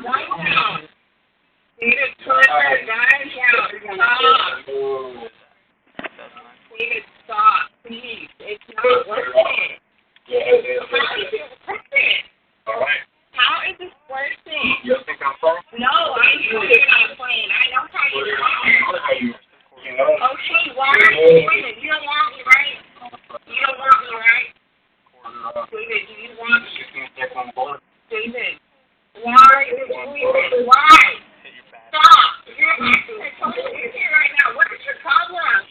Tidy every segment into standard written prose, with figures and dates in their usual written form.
now. David, put her guys out. Stop. David, stop, please. It's not working. How is this working? All right. How is this working? You think I'm sorry? No, I know you're not playing. I know how you are. You know? Okay, why are you doing it? You don't want me, right? You don't want me, right? David, do you want me? You can't take on board. David, why are you doing it? Why? Stop. You're acting totally here right now. What is your problem?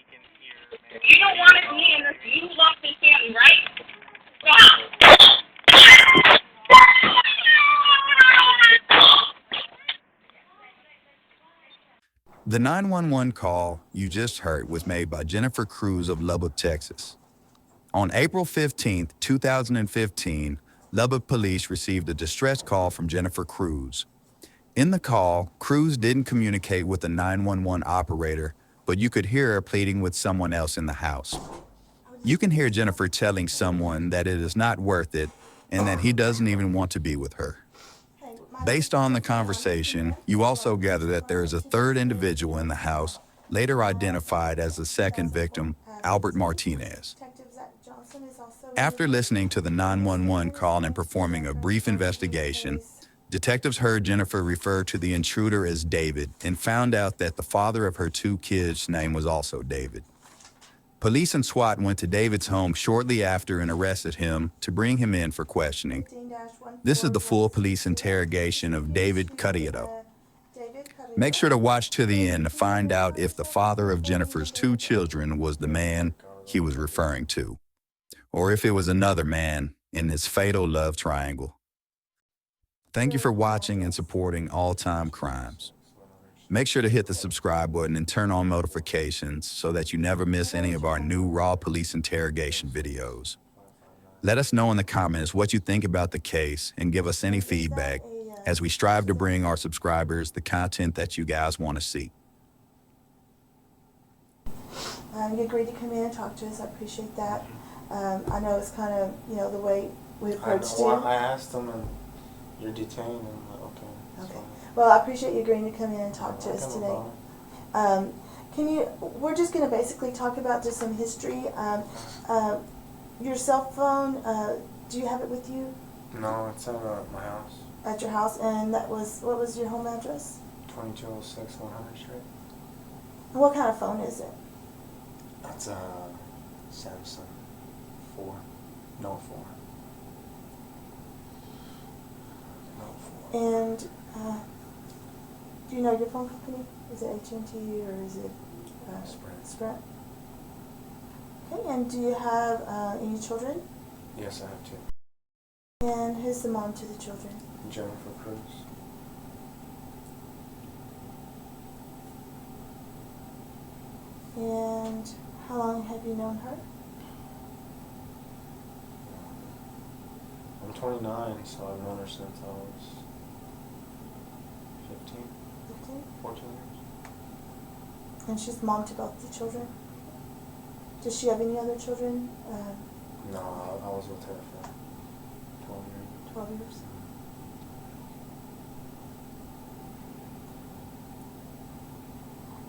You don't want to be in this. You love this family, right? Stop. The 911 call you just heard was made by Jennifer Cruz of Lubbock, Texas. On April 15, 2015, Lubbock police received a distress call from Jennifer Cruz. In the call, Cruz didn't communicate with the 911 operator, but you could hear her pleading with someone else in the house. You can hear Jennifer telling someone that it is not worth it and that he doesn't even want to be with her. Based on the conversation, you also gather that there is a third individual in the house, later identified as the second victim, Albert Martinez. After listening to the 911 call and performing a brief investigation, detectives heard Jennifer refer to the intruder as David and found out that the father of her two kids' name was also David. Police and SWAT went to David's home shortly after and arrested him to bring him in for questioning. This is the full police interrogation of David Carrillo. Make sure to watch to the end to find out if the father of Jennifer's two children was the man he was referring to, or if it was another man in this fatal love triangle. Thank you for watching and supporting All Time Crimes. Make sure to hit the subscribe button and turn on notifications so that you never miss any of our new raw police interrogation videos. Let us know in the comments what you think about the case and give us any feedback as we strive to bring our subscribers the content that you guys want to see. You agreed to come in and talk to us. I appreciate that. I know it's kind of, the way we approached you. I asked them, and you're detained, and I'm like, okay. Okay. Well, I appreciate you agreeing to come in and talk to us today. We're just going to basically talk about just some history. Your cell phone, do you have it with you? No, it's at my house. At your house, and what was your home address? 2206 100th Street. And what kind of phone is it? That's a Samsung 4. No 4. No 4. And do you know your phone company? Is it AT&T or is it Sprint? Okay, and do you have any children? Yes, I have 2. And who's the mom to the children? Jennifer Cruz. And how long have you known her? I'm 29, so I've known her since I was 15, 14 years. And she's mom to both the children? Does she have any other children? No, I was with her for 12 years. 12 years.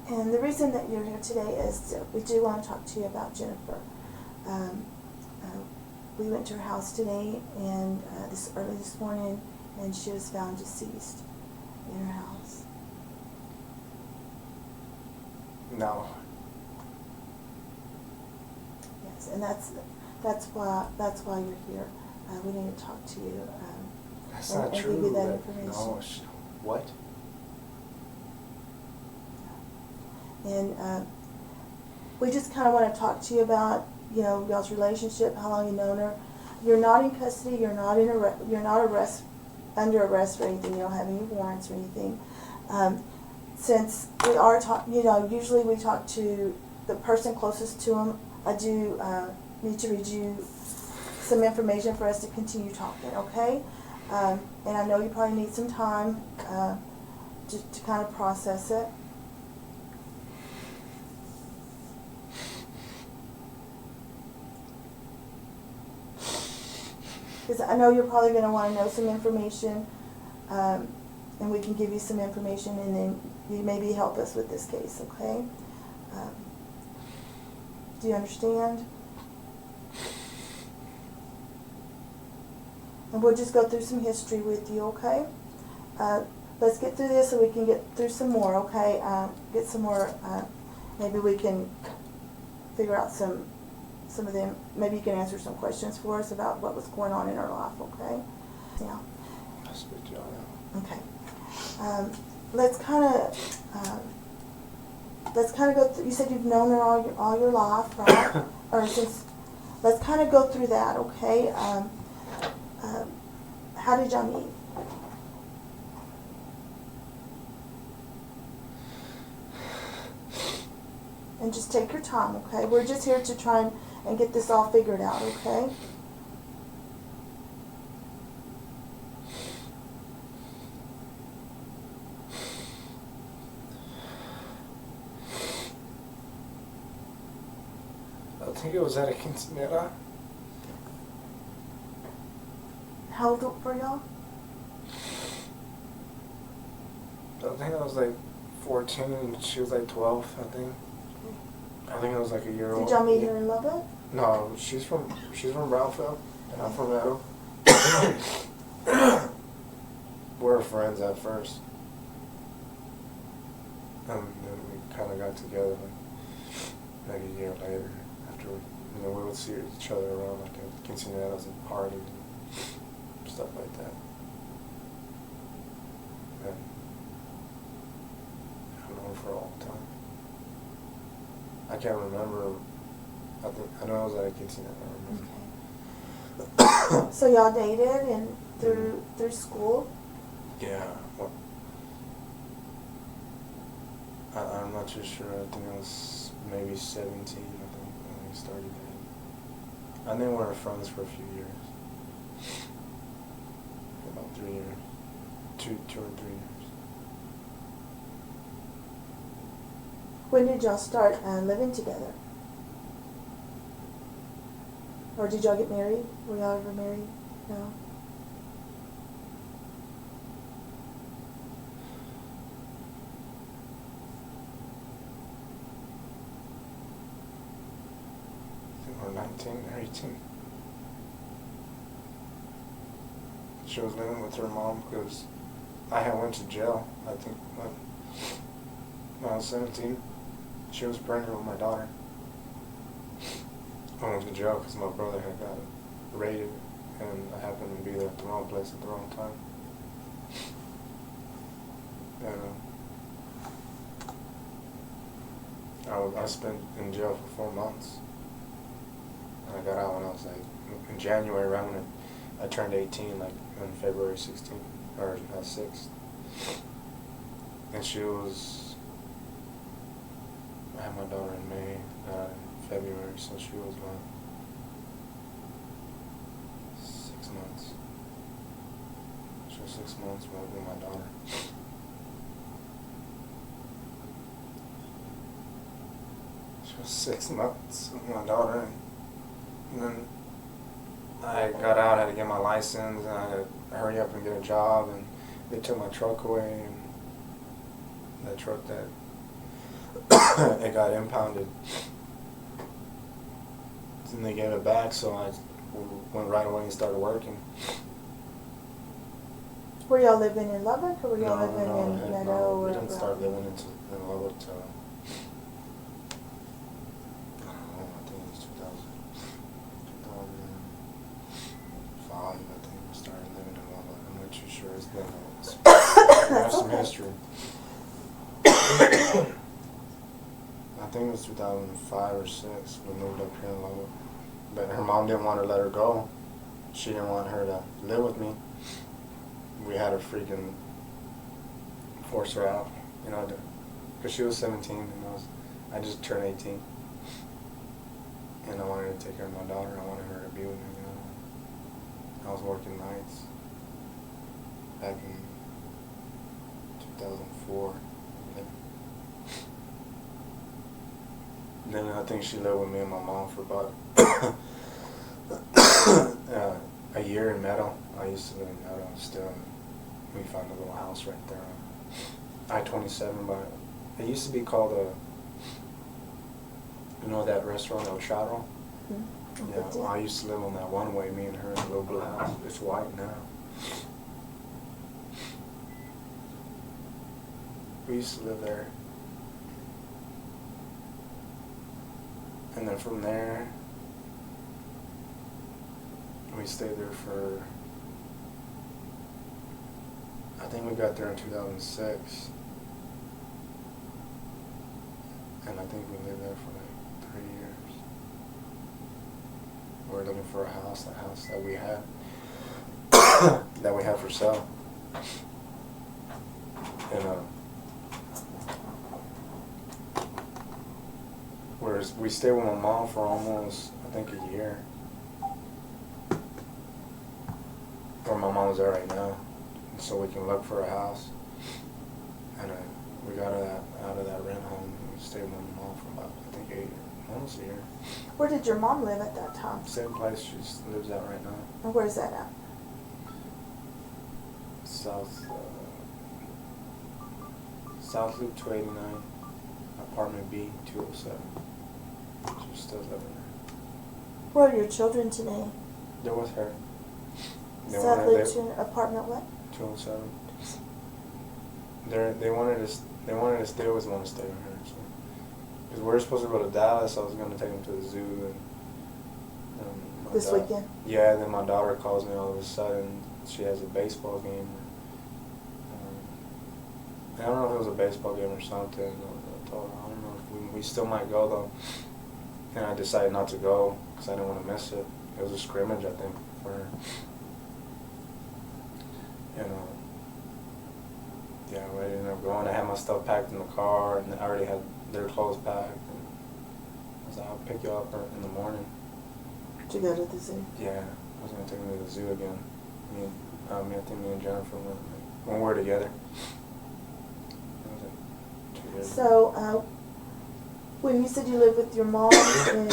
And the reason that you're here today is that we do want to talk to you about Jennifer. We went to her house today and early this morning, and she was found deceased in her house. No. Yes, and that's why you're here. We need to talk to you. That's and, not and true. give you that information. No, what? And we just kind of want to talk to you about, y'all's relationship, how long you've known her. You're not in custody. You're not under arrest or anything. You don't have any warrants or anything. Since we are usually we talk to the person closest to them. I do need to read you some information for us to continue talking, okay? And I know you probably need some time to kind of process it. Because I know you're probably going to want to know some information. and we can give you some information, and then you maybe help us with this case, okay? Do you understand? And we'll just go through some history with you, okay? Let's get through this so we can get through some more, okay? Get some more, maybe we can figure out some of them. Maybe you can answer some questions for us about what was going on in our life, okay? Yeah. That's a good job. Okay. Let's kind of go through, you said you've known her all your life, right? Or since, let's kind of go through that, okay? How did y'all meet? And just take your time, okay? We're just here to try and get this all figured out, okay? I think it was at a quinceañera. How old were y'all? I think I was like 14 and she was like 12, I think. I think it was like a year old. Did y'all meet here in Lubbock? No, she's from Brownfield and I'm from Meadow. We were friends at first. And then we kind of got together like a year later after we would see each other around like at quinceañeras and parties and stuff like that. And I've known her for a long time. I can't remember. I know I was at a quinceañera. I remember. So y'all dated and through school? Yeah. Well, I'm not too sure. I think I was maybe 17. I think when we started dating. I think we were friends for a few years. About 3 years, 2 or 3 years. When did y'all start living together? Or did y'all get married? Were y'all ever married? No? I think we were 19 or 18. She was living with her mom because I had went to jail, I think, when I was 17. She was pregnant with my daughter. I went to jail because my brother had got raided and I happened to be there at the wrong place at the wrong time. And I spent in jail for 4 months. And I got out when I was like, in January, around when I turned 18, like on February 16th, or 6th. And she was, I had my daughter in May, February, so she was about 6 months. She was 6 months with my daughter. She was 6 months with my daughter, and then I got out, I had to get my license, and I had to hurry up and get a job, and they took my truck away, and that truck that it got impounded. And they gave it back, so I went right away and started working. Were y'all living in Lubbock, or were y'all living in Meadow? No, we or didn't start living in Lubbock till, I don't know, I think it was 2005, I think we started living in Lubbock. I'm not too sure, it's been, we have some history. I think it was 2005 or 6, we moved up here in Lubbock. But her mom didn't want to let her go. She didn't want her to live with me. We had to freaking force her out, because she was 17 and I just turned 18. And I wanted to take care of my daughter. I wanted her to be with me, I was working nights back in 2004. Then I think she lived with me and my mom for about a year in Meadow. I used to live in Meadow still. We found a little house right there on I-27 by, it used to be called you know that restaurant El Charro? Mm-hmm. Yeah, well, I used to live on that one way, me and her in a little blue house. It's white now. We used to live there. And then from there, we stayed there for, I think we got there in 2006. And I think we lived there for like 3 years. We were looking for a house that we had, that we had for sale. And we stayed with my mom for almost, I think, a year. Where my mom's at right now, and so we can look for a house. And we got out of that rent home. And we stayed with my mom for about, I think, almost a year. Where did your mom live at that time? Same place she lives at right now. And where's that at? South Loop 289, apartment B 207. She's still living there. Where are your children today? They're with her. South Loop apartment what? 207. They wanted to stay. Always want to stay with her. So. Because we were supposed to go to Dallas. I was going to take them to the zoo. And this weekend? Yeah, and then my daughter calls me all of a sudden. She has a baseball game. I don't know if it was a baseball game or something. I told her, I don't know if we still might go though. And I decided not to go because I didn't want to miss it. It was a scrimmage, I think, for her. And yeah, we ended up going. I had my stuff packed in the car, and I already had their clothes packed. And I was like, I'll pick you up in the morning. To go to the zoo? Yeah, I was going to take them to the zoo again. I think me and Jennifer went when we were together. That was like 2 years ago. So, when you said you lived with your mom, and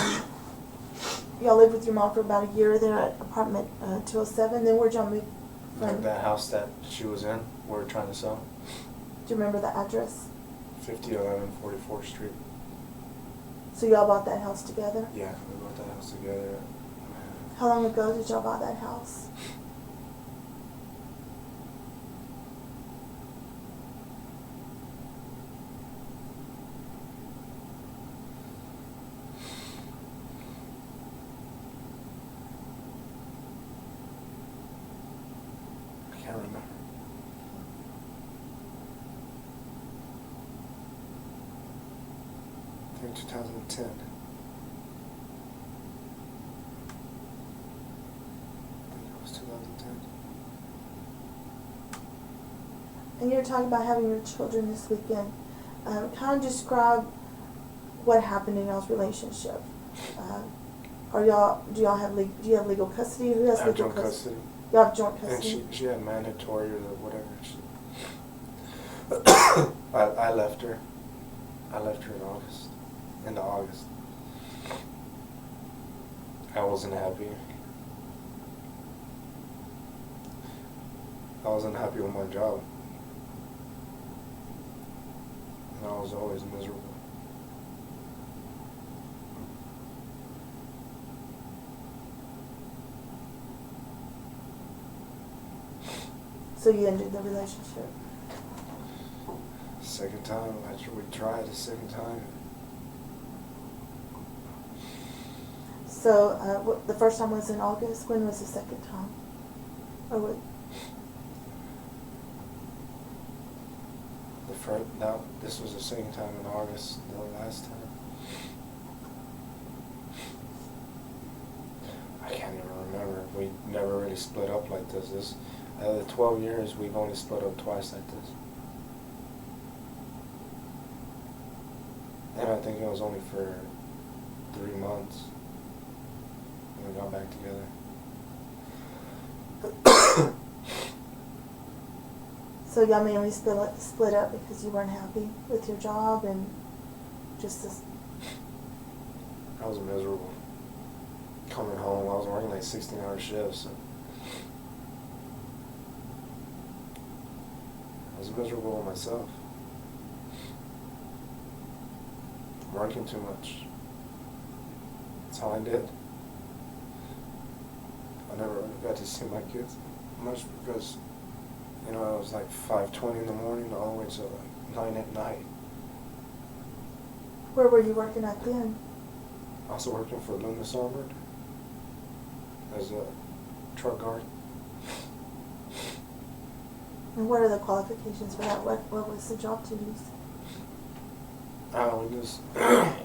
y'all lived with your mom for about a year there at apartment 207, then where'd y'all move from? That house that she was in, we were trying to sell. Do you remember the address? 5011 44th Street. So y'all bought that house together? Yeah, we bought that house together. How long ago did y'all buy that house? I can't remember. I think 2010. And you're talking about having your children this weekend. Kind of describe what happened in y'all's relationship. Do you have legal custody? Who has I have legal joint custody. You have joint custody. And she had mandatory or whatever. I left her. I left her in August. Into August. I wasn't happy. I wasn't happy with my job. And I was always miserable. So you ended the relationship? Second time, after we tried a second time. So the first time was in August. When was the second time? Or what? This was the second time in August, the last time. I can't even remember. We never really split up like this. Out of the 12 years, we've only split up twice like this. And I think it was only for 3 months. And we got back together. So y'all mainly split up because you weren't happy with your job and just this. I was miserable. Coming home, I was working like 16-hour shifts. was miserable myself. Working too much. That's all I did. I never really got to see my kids much because, you know, it was like 5:20 in the morning all the way to like 9 at night. Where were you working at then? Also working for Loomis Armored as a truck guard. And what are the qualifications for that? What was the job duties? We just it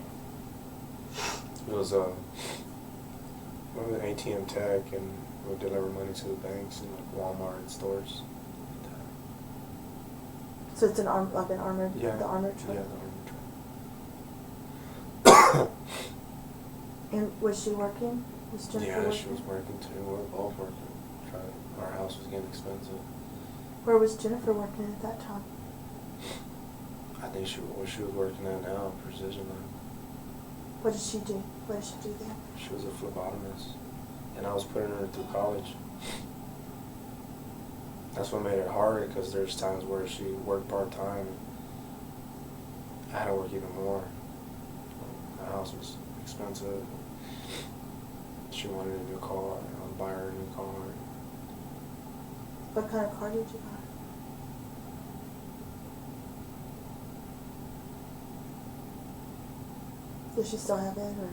was we were an ATM tech, and we would deliver money to the banks and like Walmart and stores. So it's an armored, the armored truck? Yeah, the armored truck. And was she working? Was Jennifer Yeah, working? she was working too. We were both working. Our house was getting expensive. Where was Jennifer working at that time? I think she was working at now, Precision Lab. What did she do? What did she do there? She was a phlebotomist, and I was putting her through college. That's what made it hard, because there's times where she worked part-time. I had to work even more. My house was expensive. She wanted a new car, and I would buy her a new car. What kind of car did you buy? Does she still have it, or?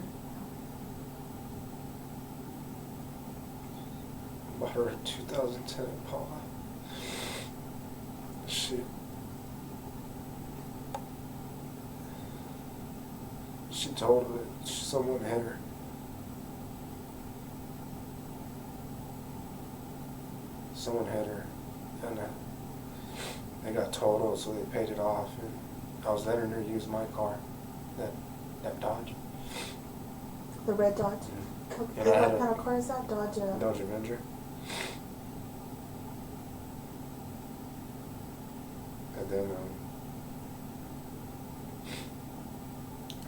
Bought her a 2010 Impala. She told her that someone hit her. Someone hit her, and they got totaled, so they paid it off. And I was letting her use my car, that Dodge. The red Dodge? Mm-hmm. Okay, And I what had kind of car is that? Dodge? Dodge Avenger. And then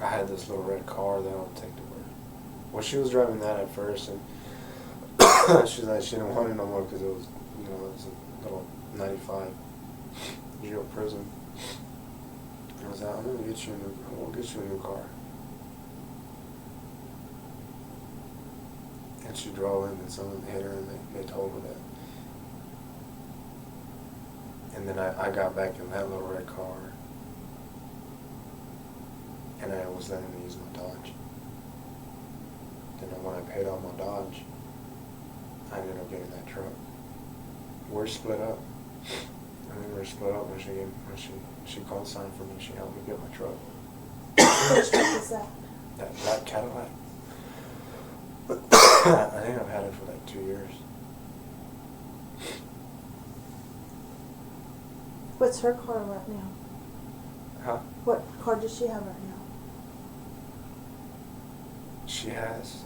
I had this little red car that I would take to work. Well, she was driving that at first, and she's like, she didn't want it no more because it was, you know, it was a little 95 jail prison. I was like, I'm gonna get you a new car. And she drove in, and someone hit her, and they told her that. And then I got back in that little red car, and I was letting her use my Dodge. Then when I paid off my Dodge, I ended up getting that truck. We're split up. I mean, we're split up when she called sign for me. She helped me get my truck. Which truck is that? That black Cadillac. I think I've had it for like 2 years. What's her car right now? Huh? What car does she have right now? She has,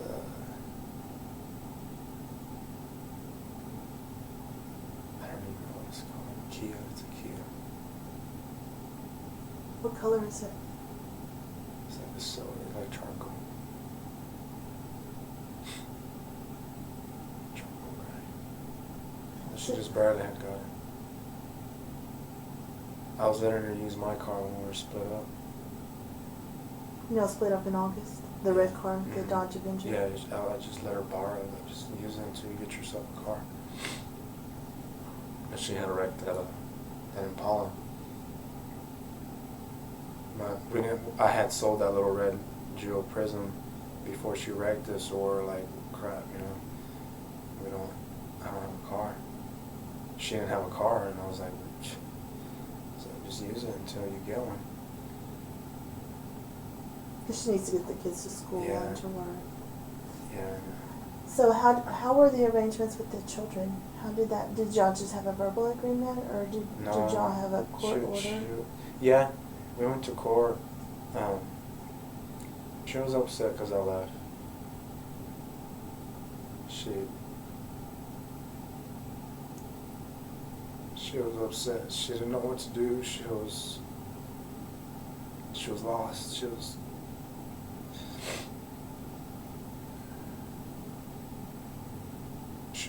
I don't even know what it's called. Kia, it's a Kia. What color is it? It's like a silver, like charcoal. Charcoal gray. She just barely had got it. I was letting her use my car when we were split up. You know, split up in August. The red car, the Mhm. Dodge Avenger. Yeah, I just let her borrow it. Just use it until you get yourself a car. And she had wrecked that Impala. I had sold that little red Jewel Prism before she wrecked this, so we're like, crap, you know, I don't have a car. She didn't have a car, and I was like, just use it until you get one. Because she needs to get the kids to school Yeah. and to work. Yeah. So how were the arrangements with the children? How did that? Did y'all just have a verbal agreement, or did y'all have a court order? Yeah, we went to court. She was upset because I left. She was upset. She didn't know what to do. She was lost. She was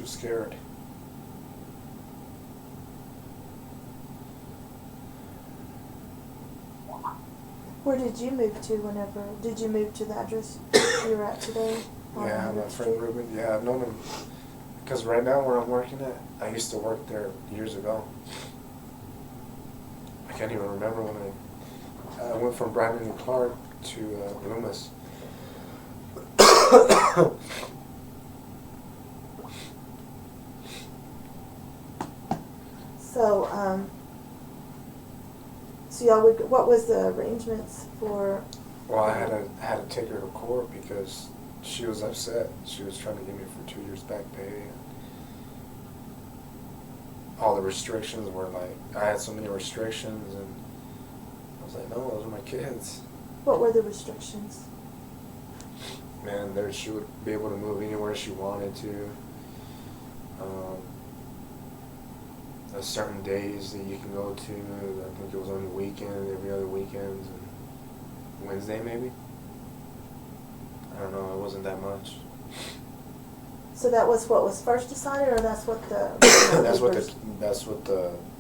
scared. Where did you move to whenever? Did you move to the address you're at today? on Yeah, my 100th friend Street? Ruben. Yeah, I've known him. Because right now where I'm working at, I used to work there years ago. I can't even remember when I went from Brandon and Clark to Loomis. So, so y'all would, what was the arrangements for? Well, I had to take her to court because she was upset. She was trying to get me for 2 years back pay. And all the restrictions were like, I had so many restrictions, and I was like, no, those are my kids. What were the restrictions? Man, there she would be able to move anywhere she wanted to. There's certain days that you can go to. I think it was on the weekend, every other weekends, and Wednesday maybe. I don't know. It wasn't that much. So that was what was first decided, or that's what the?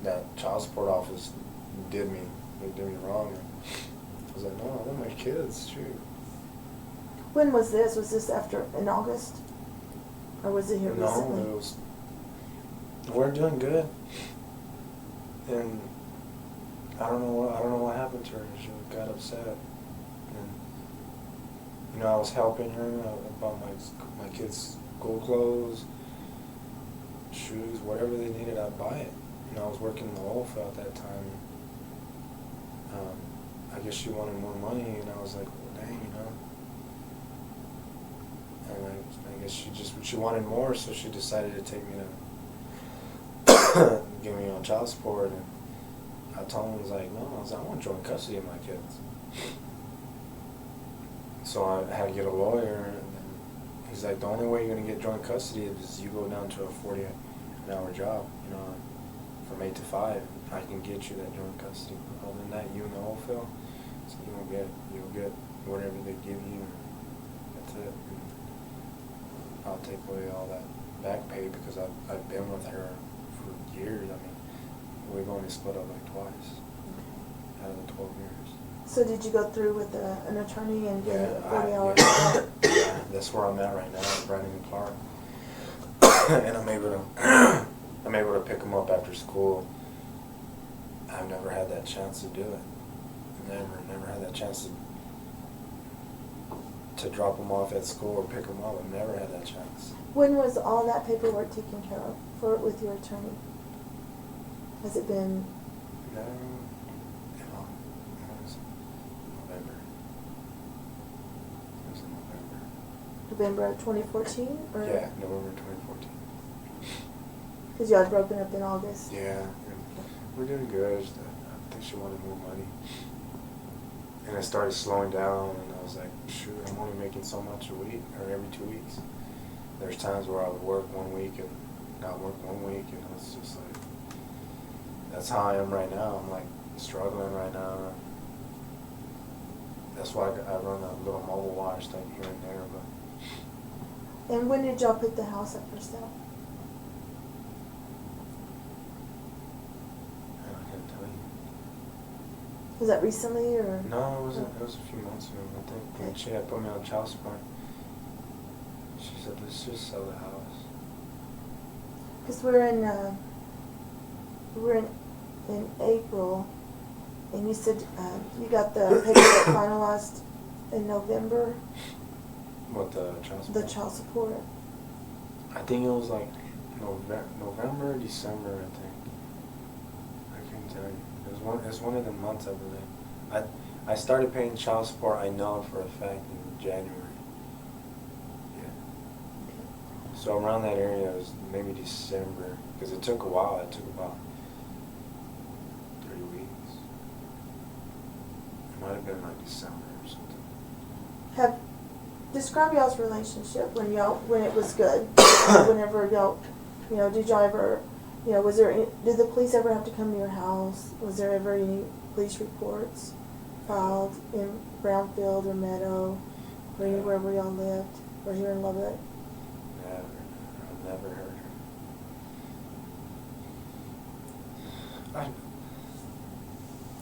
That child support office did me. They did me wrong. I was like, no, I want my kids. Shoot. When was this? Was this after in August, or was it here recently? No, it was. We're doing good, and I don't know what happened to her. She got upset, and I was helping her about my kids' school clothes, shoes, whatever they needed, I'd buy it. I was working in the oil field at that time. I guess she wanted more money, and I was like, well, dang, And I guess she wanted more, so she decided to take me to give me on child support, and I told him, I want joint custody of my kids. So I had to get a lawyer, and he's like, the only way you're going to get joint custody is you go down to a 40-hour job, from 8 to 5. I can get you that joint custody. Other than that, you in the whole field, so you'll get whatever they give you, and that's it. And I'll take away all that back pay because I've been with her for years. We've only split up like twice out of the 12 years. So did you go through with an attorney and get a 40-hour? Yeah, that's where I'm at right now, Brandon and Clark, and I'm able to pick them up after school. I've never had that chance to do it. Never had that chance to drop them off at school or pick them up. I've never had that chance. When was all that paperwork taken care of with your attorney? Has it been? No, it was November. It was in November. November of 2014? Or? Yeah, November 2014. Because y'all had broken up in August. Yeah, and we're doing good. I think she wanted more money. And it started slowing down, and I was like, shoot, I'm only making so much a week, or every 2 weeks. There's times where I would work 1 week and not work 1 week, and it's just like, that's how I am right now. I'm like struggling right now. That's why I run a little mobile watch like here and there. But And when did y'all put the house up for sale? I can't tell you. Was that recently or? No, it wasn't. It was a few months ago, I think. When she had put me on child support, she said, let's just sell the house. Because we're in April, and you said you got the paperwork finalized in November. What, the child support? The child support. I think it was like November, December, I think. I can't tell you. It's one of the months, I believe. I started paying child support, I know for a fact, in January. Yeah. So around that area, it was maybe December, because it took a while. It took about 3 weeks. It might have been like December or something. Describe y'all's relationship when it was good. Whenever y'all, did y'all ever, did the police ever have to come to your house? Was there ever any police reports filed in Brownfield or Meadow or anywhere where y'all lived or here in Lubbock? Never. I've never heard her.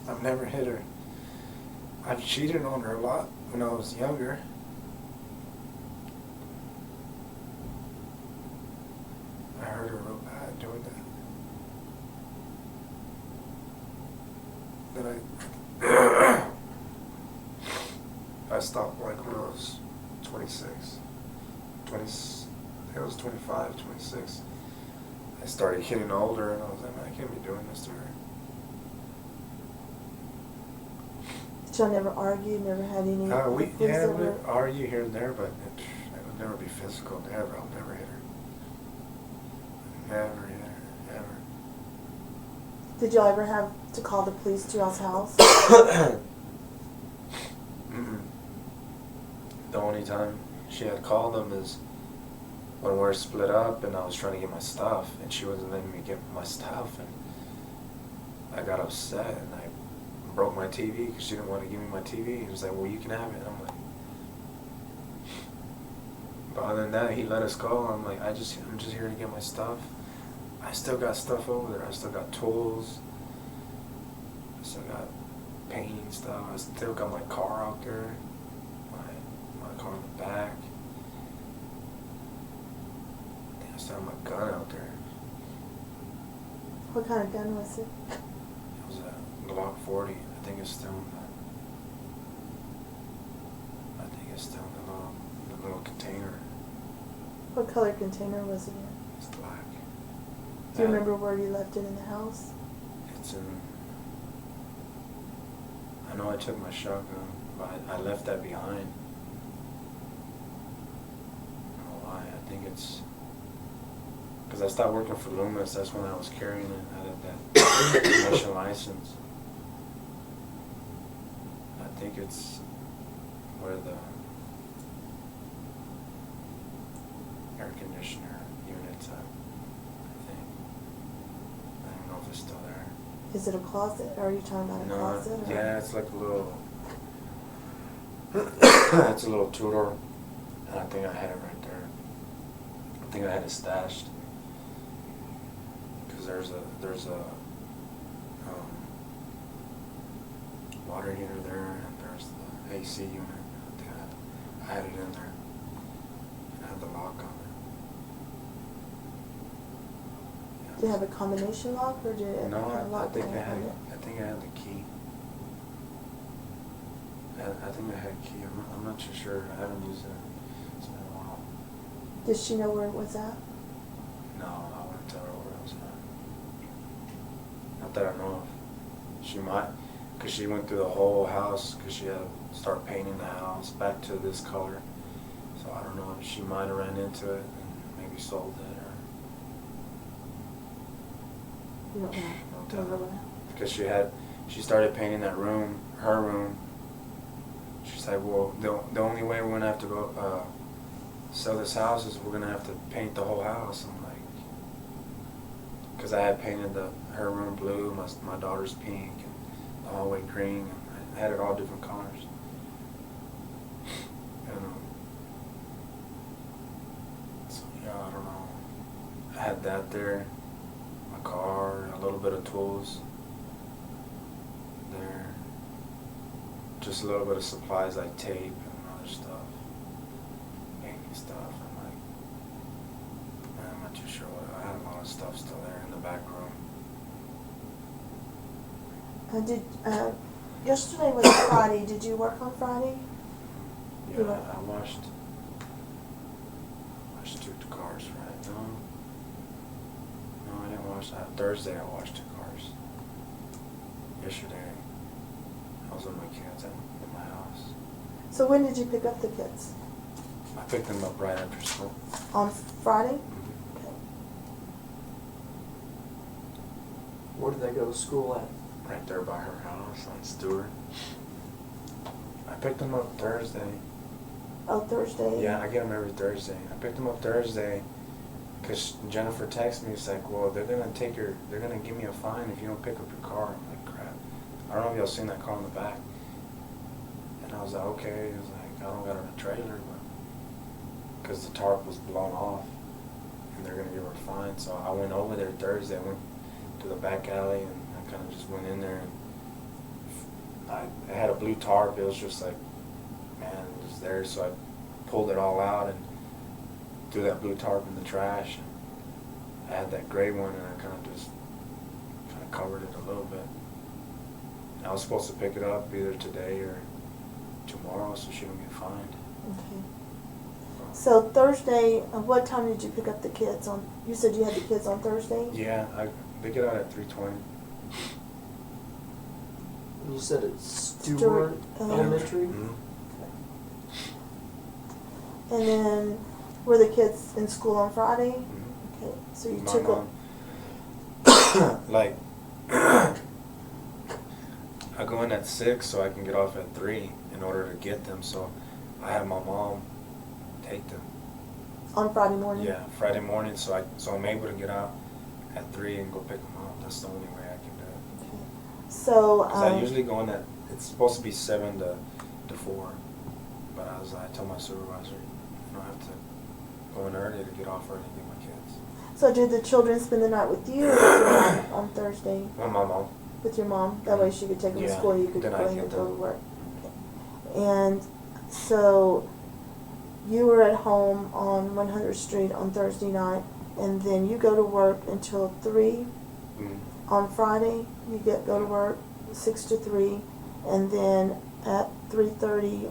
I've never hit her. I've cheated on her a lot when I was younger. I hurt her real bad doing that. Then I stopped like when I was 26. It was 25, 26. I started getting older and I was like, man, I can't be doing this to her. Y'all never argued, never had any We over? argue here and there, but it would never be physical. Never, I'll never hit her. Never hit her, ever. Did y'all ever have to call the police to y'all's house? Mm-mm. The only time she had called them is when we were split up and I was trying to get my stuff and she wasn't letting me get my stuff, and I got upset and I broke my TV because she didn't want to give me my TV. He was like, well, you can have it. I'm like, but other than that, he let us go. I'm like, I'm just here to get my stuff. I still got stuff over there. I still got tools. I still got painting stuff. I still got my car out there. My car in the back. I think I still have my gun out there. What kind of gun was it? It was a Glock 40. I think it's still in the little container. What color container was it in? It's black. Do you remember where you left it in the house? It's in. I know I took my shotgun, but I left that behind. I don't know why. I think it's because I stopped working for Loomis. That's when I was carrying it. I had that commission license. I think it's where the air conditioner unit's at. I think. I don't know if it's still there. Is it a closet? Or are you talking about a closet? Or? Yeah, it's like a little. It's a little two-door, and I think I had it right there. I think I had it stashed because there's a water heater there, and there's the AC unit. I think I had it in there. And I had the lock on it. Did it have a combination lock, or did it No, have a lock? I think on I it? had the key. I think I had a key. I'm not too sure. I haven't used it. It's been a while. Did she know where it was at? No, I wouldn't tell her where it was at. Not that I know of. She might, because she went through the whole house because she had to start painting the house back to this color. So I don't know if she might have ran into it and maybe sold it or. You don't know. Don't Don't tell. know. Because she started painting that room, her room. She's like, well, the only way we're gonna have to go sell this house is we're gonna have to paint the whole house. I'm like, because I had painted her room blue, my daughter's pink, and the hallway green, and I had it all different colors. And so yeah, I don't know. I had that there, my car, a little bit of tools there. Just a little bit of supplies like tape and other stuff, painting stuff. I'm like, man, I'm not too sure what. I had a lot of stuff still there in the back room. Yesterday was Friday. Did you work on Friday? Yeah, I washed two cars, right? No, I didn't wash that. Thursday I washed 2 cars. Yesterday I was with my kids in my house. So when did you pick up the kids? I picked them up right after school. On Friday? Mm-hmm. Okay. Where did they go to school at? Right there by her house on Stewart. I picked them up Thursday. Oh, Thursday? Yeah, I get them every Thursday. I picked them up Thursday because Jennifer texted me. It's like, well, they're gonna give me a fine if you don't pick up your car. I'm like, crap. I don't know if y'all seen that car in the back. And I was like, okay. It was like, I don't got a trailer, but because the tarp was blown off, and they're gonna give her a fine. So I went over there Thursday. I went to the back alley and I kind of just went in there and I had a blue tarp. It was just like, man, it was there. So I pulled it all out and threw that blue tarp in the trash. And I had that gray one, and I kind of covered it a little bit. I was supposed to pick it up either today or tomorrow, so she don't get fined. Okay. So Thursday, what time did you pick up the kids on? You said you had the kids on Thursday? Yeah, they get out at 3:20. And you said it's Stewart Elementary? Mm-hmm. And then, were the kids in school on Friday? Mm-hmm. Okay, so you My took mom, like, I go in at 6 so I can get off at 3 in order to get them. So I have my mom take them. on Friday morning? Yeah, Friday morning. So I'm able to get out at 3 and go pick them up. That's the only way I can do it. Okay. So, 'Cause I usually go in at, it's supposed to be 7 to 4, but I told my supervisor, you don't have to go in early to get off early and get my kids. so did the children spend the night with you or with your mom on Thursday? Well, my mom. With your mom? That way she could take them to Yeah, school, you could then go I ahead get and go to them. work. Okay. And so you were at home on 100th Street on Thursday night, and then you go to work until 3 Mm. on Friday. You go to work 6 to 3, and then at 3:30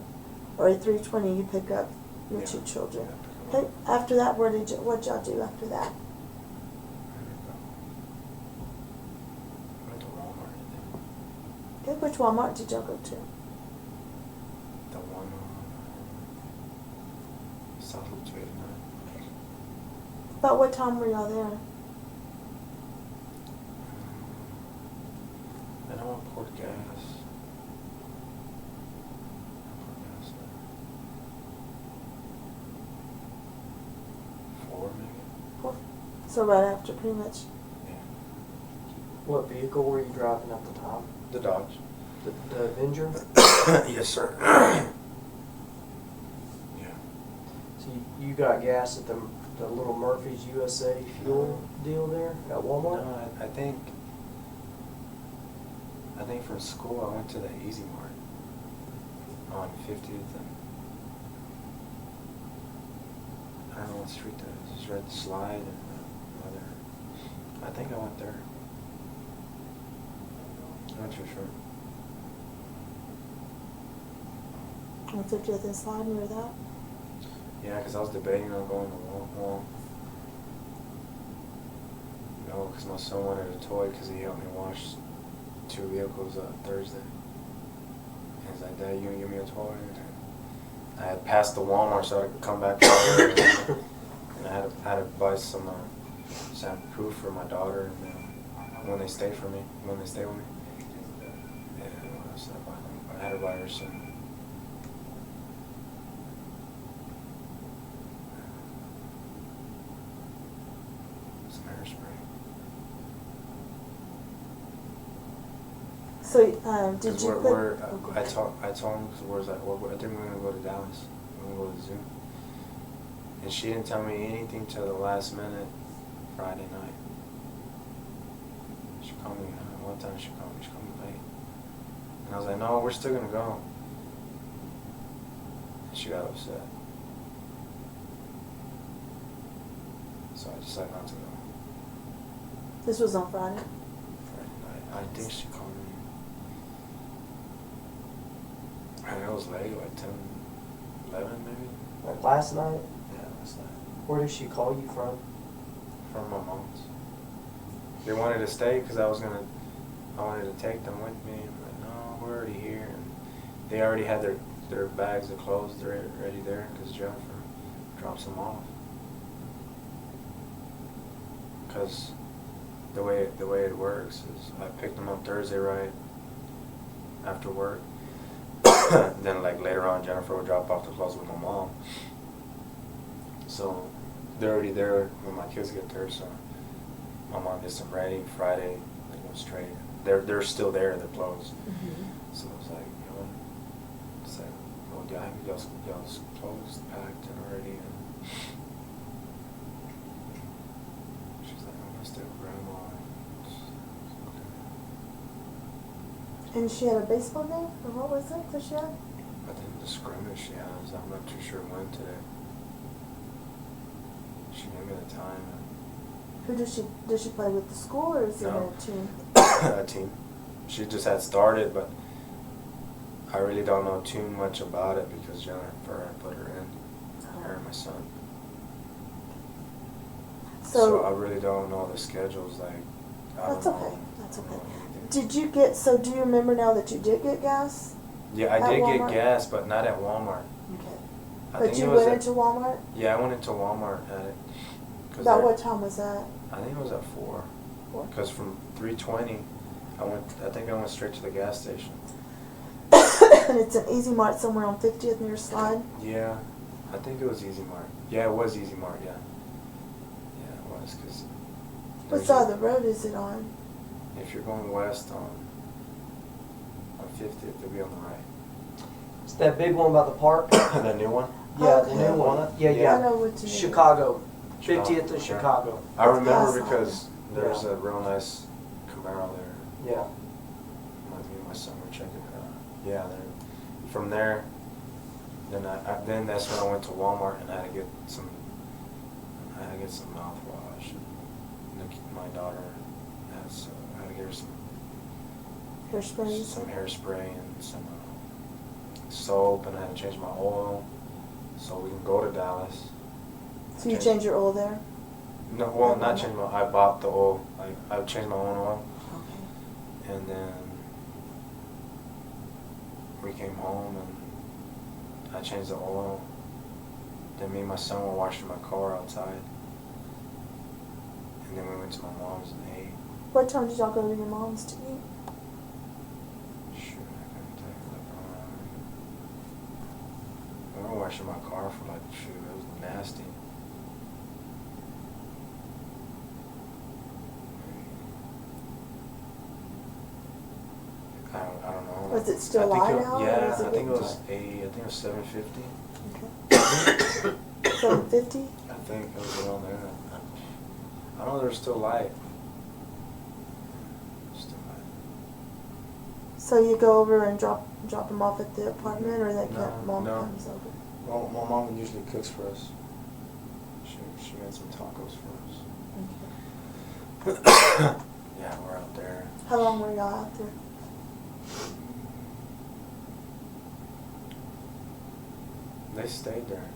or at 3:20 you pick up your Yeah. 2 children. Yeah, pick 'em Okay. up. After that, what'd y'all do after that? I went to Walmart, I think. Okay, which Walmart did y'all go to? The one on South Loop 289. About what time were y'all there? And I went to Port Gas. Port Gas, 4 maybe? So right after, pretty much. Yeah. What vehicle were you driving at the time? The Dodge. The Avenger? Yes, sir. Yeah. So you got gas at the little Murphy's USA fuel deal there at Walmart? No, I think from school I went to the Easy Mart on 50th and I don't know what street that is. It's right the Slide and the other. I think I went there. I'm not too sure. On 50th and Slide, near that? Yeah, because I was debating on going to Wall. No, because my son wanted a toy because he helped me wash 2 vehicles Thursday. And he's like, Dad, you gonna give me a toy? And I had passed the Walmart so I could come back and I had to buy some soundproof for my daughter and when they stay with me. And what else did I buy them? I had to buy her some hairspray. So, did 'Cause you we're, put... oh, go I ahead. told him, because I think we're going to go to Dallas. We're going to go to the zoo. And she didn't tell me anything till the last minute Friday night. She called me, one time she called me late. And I was like, no, we're still going to go. And she got upset. So I decided not to go. This was on Friday? Friday night. I think she called me. And it was late, like 10, 11 maybe. Like last night? Yeah, last night. Where did she call you from? From my mom's. They wanted to stay because I wanted to take them with me. I'm like, no, we're already here. And they already had their bags of clothes ready there because Jennifer drops them off. Because the way it works is I picked them up Thursday right after work. Then like later on Jennifer would drop off the clothes with my mom. So they're already there when my kids get there, so my mom gets them ready Friday, they go straight. They're still there, their clothes. Mm-hmm. So it's like, you know, it's like, well, do I have y'all's clothes packed and already? And she's like, I'm gonna stay with grandma. Okay. And she had a baseball game, or what was it that she had? I think the scrimmage she has, I'm not too sure when today. She gave me the time. Who does she play with, the school, or is it No. a team? A team. She just had started, but I really don't know too much about it because Jennifer had put her in, her and my son. So I really don't know the schedules, like, I That's don't okay, know. that's I don't okay. know anything. Did you get, so do you remember now that you did get gas? Yeah, I At did Walmart? get gas, but not at Walmart. Okay. I But think you it was went at, into Walmart? yeah, I went into Walmart at it. About what time was that? I think it was at 4. 4. Because from 3:20, I think I went straight to the gas station. And it's an Easy Mart somewhere on 50th near Slide? Yeah, I think it was Easy Mart. Yeah, it was Easy Mart, yeah. Yeah, it was, because... What side of the road is it on? If you're going west on 50th, it'll be on the right. It's that big one by the park. The new one? Yeah, Okay. the new one. Yeah, I yeah. know what you mean. Chicago. 50th Chicago, in yeah. Chicago. I remember past because there's Yeah. a real nice Camaro there. Yeah. Me and my son were checking it out. Yeah, from there, then that's when I went to Walmart and I had to get some mouthwash. My daughter I had to get her some hairspray and some soap, and I had to change my oil so we can go to Dallas. So you change your oil there? No, well, not change my. I bought the oil. I changed my own oil. Okay. And then we came home and I changed the oil. Then me and my son were washing my car outside. And then we went to my mom's and ate. What time did y'all go to your mom's to eat? Shoot, I couldn't tell you. We were washing my car for like, shoot, it was nasty. I don't know. Was it still light out? Yeah, or I think it was getting 8. I think it was 7:50. dark? Okay. 7:50? I think it was around there. I know there's still light. Still light. So you go over and drop them off at the apartment, or mom no. comes over? Well, my mom usually cooks for us. She made some tacos for us. Okay. Yeah, we're out there. How long were y'all out there? They stayed there.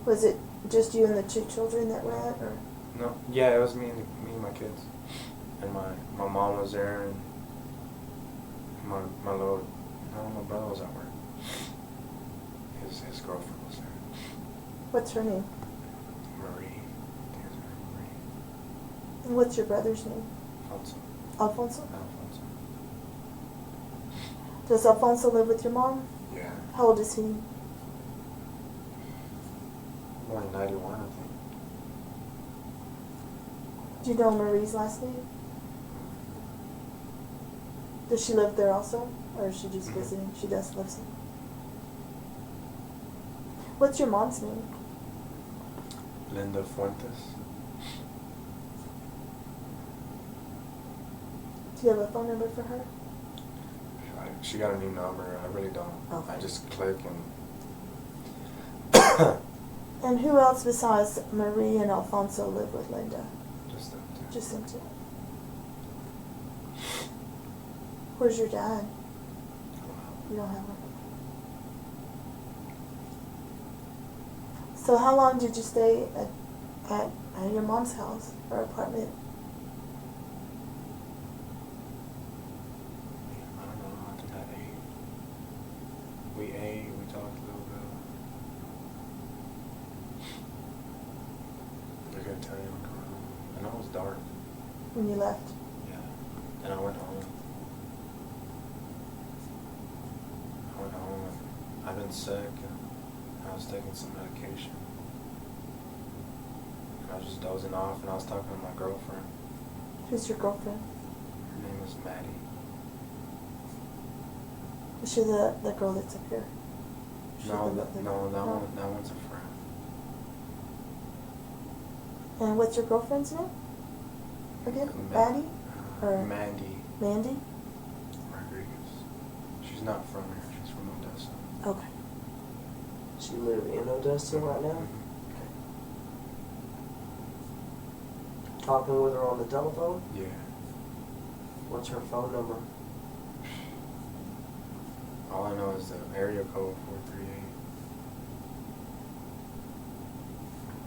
Was it just you and the 2 children that went, or? No, yeah, it was me and my kids, and my mom was there, and my brother was at work. His girlfriend was there. What's her name? Marie. I think it's Marie. And what's your brother's name? Alfonso. Alfonso? Alfonso. Does Alfonso live with your mom? Yeah. How old is he? Born in 91, I think. Do you know Marie's last name? Does she live there also? Or is she just Mhm. visiting? She does live there. What's your mom's name? Linda Fuentes. Do you have a phone number for her? She got a new number. I really don't. Okay. I just click and. And who else besides Marie and Alfonso live with Linda? Just them two. Just them 2. Where's your dad? You don't have one. So how long did you stay at your mom's house or apartment? I don't know. I think I ate. We ate. We talked a little bit. I couldn't tell you. I know it was dark. When you left? Yeah. Then I went home. And I've been sick, and I was taking some medication. And I was just dozing off, and I was talking to my girlfriend. Who's your girlfriend? Her name is Maddie. Is she the girl that's up here? She No, the- that one's a friend. And what's your girlfriend's name? Again? Ma- Maddie? Or Mandy. Mandy? Rodriguez. She's not from here. She's from Odessa. Okay. She live in Odessa right now? Mhm. Talking with her on the telephone? Yeah. What's her phone number? All I know is the area code 438.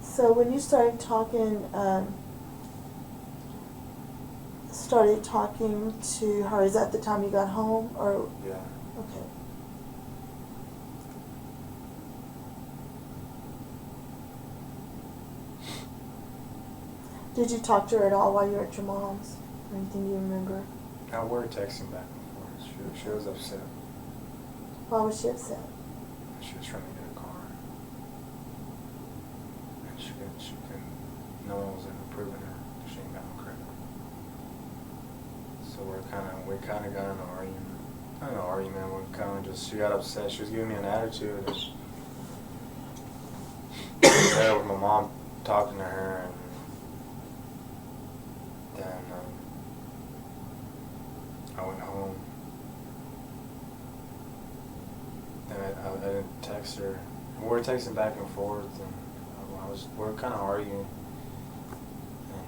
So when you started talking to her, is that the time you got home, or? Yeah. Okay. Did you talk to her at all while you were at your mom's? Or anything you remember? Now we're texting back and forth. She was upset. Why was she upset? She was trying to get a car. And she couldn't, no one was ever proving her. She ain't got no credit. So we kind of got in an argument. Not an argument, we kind of just, she got upset. She was giving me an attitude. And I was there with my mom talking to her, and then I went home. And I didn't text her. We were texting back and forth, and we were kind of arguing. And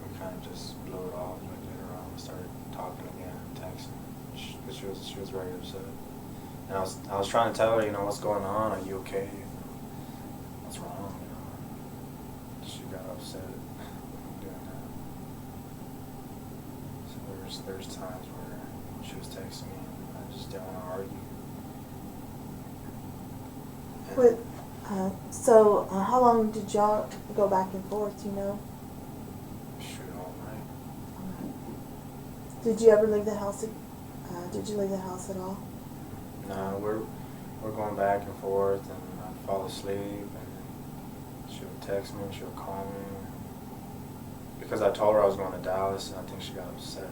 we kind of just blew it off. Like later on, we started talking again and texting. She was very upset. And I was trying to tell her, what's going on? Are you okay? What's wrong? She got upset doing that. So there's times where she was texting me. I just didn't want to argue. So how long did y'all go back and forth, Shoot, all night. Did you ever leave the house? Did you leave the house at all? No, we're going back and forth, and I'd fall asleep, and then she would text me, she would call me. Because I told her I was going to Dallas, and I think she got upset.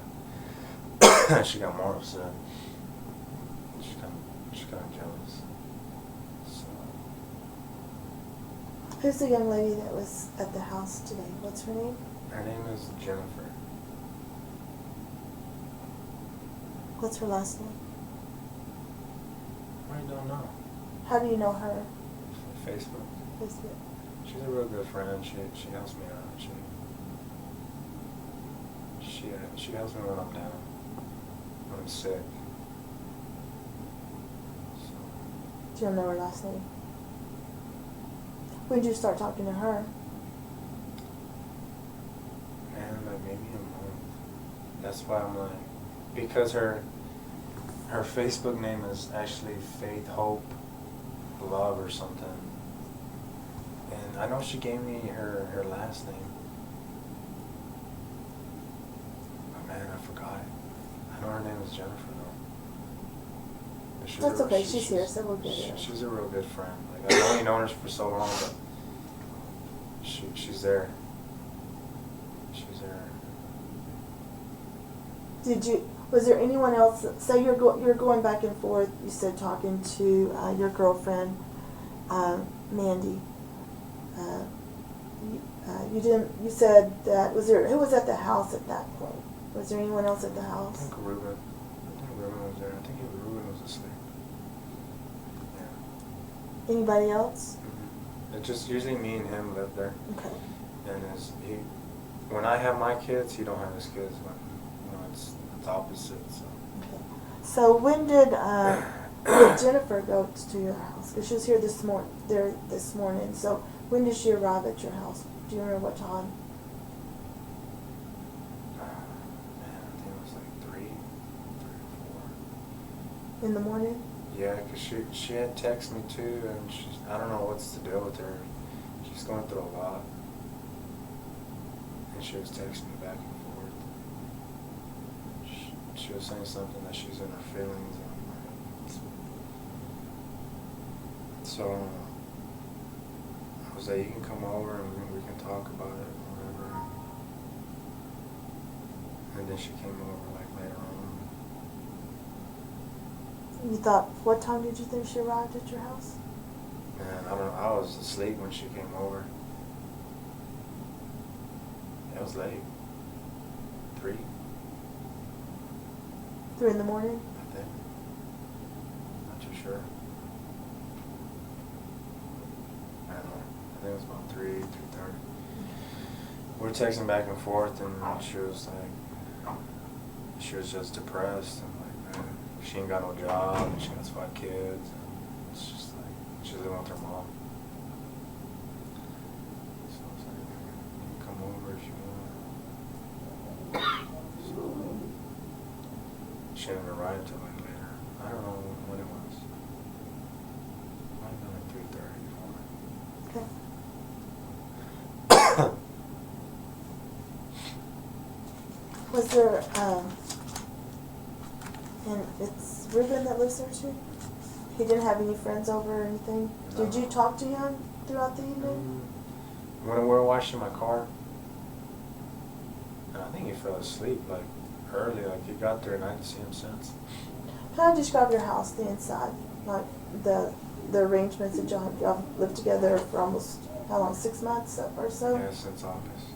She got more upset. She got jealous. So. Who's the young lady that was at the house today? What's her name? Her name is Jennifer. What's her last name? I don't know. How do you know her? Facebook. Facebook. She's a real good friend. She helps me out. She helps me when I'm down, when I'm sick. So. Do you know her last name? When did you start talking to her? Man, like maybe a month. That's why I'm like, because her Facebook name is actually Faith, Hope, Love or something. And I know she gave me her last name. But man, I forgot it. I know her name is Jennifer though. That's okay, she's here, so we'll get her. She's a real good friend. Like, I've only known her for so long, but she's there. She's there. Was there anyone else, so you're going back and forth, you said talking to your girlfriend, Mandy. You said that, who was at the house at that point? Was there anyone else at the house? I think Ruben was there. I think Ruben was asleep. Yeah. Anybody else? Mm-hmm. It just usually me and him live there. Okay. And when I have my kids, he don't have his kids. When, it's opposite. So. Okay. So when did Jennifer go to your house? Because she was here this morning. So when did she arrive at your house? Do you remember what time? Man, I think it was like 3 or 4. In the morning? Yeah, because she had texted me too, and I don't know what's the deal with her. She's going through a lot. And she was texting me back and forth. She was saying something that she's in her feelings. And so I was like, you can come over and we can talk about it or whatever. And then she came over like later on. You thought, what time did you think she arrived at your house? Man, I don't know. I was asleep when she came over. It was late. 3. 3 in the morning? I think. Not too sure. I don't know. I think it was about 3:30. We were texting back and forth, and she was like, she was just depressed, and like, man, she ain't got no job, and she has 5 kids, and it's just like, she's living with her mom. So I was like, you can come over if you want. So she didn't arrive till like later. I don't know when it was. Might have been like 3:30, 4. Okay. Was there, and it's Ruben that lives there too? He didn't have any friends over or anything? No. Did you talk to him throughout the evening? When we were washing my car, I think he fell asleep like early. Like he got there and I didn't see him since. Can I describe your house, the inside? Like the arrangements that y'all lived together for almost, how long, 6 months or so? Yeah, since August.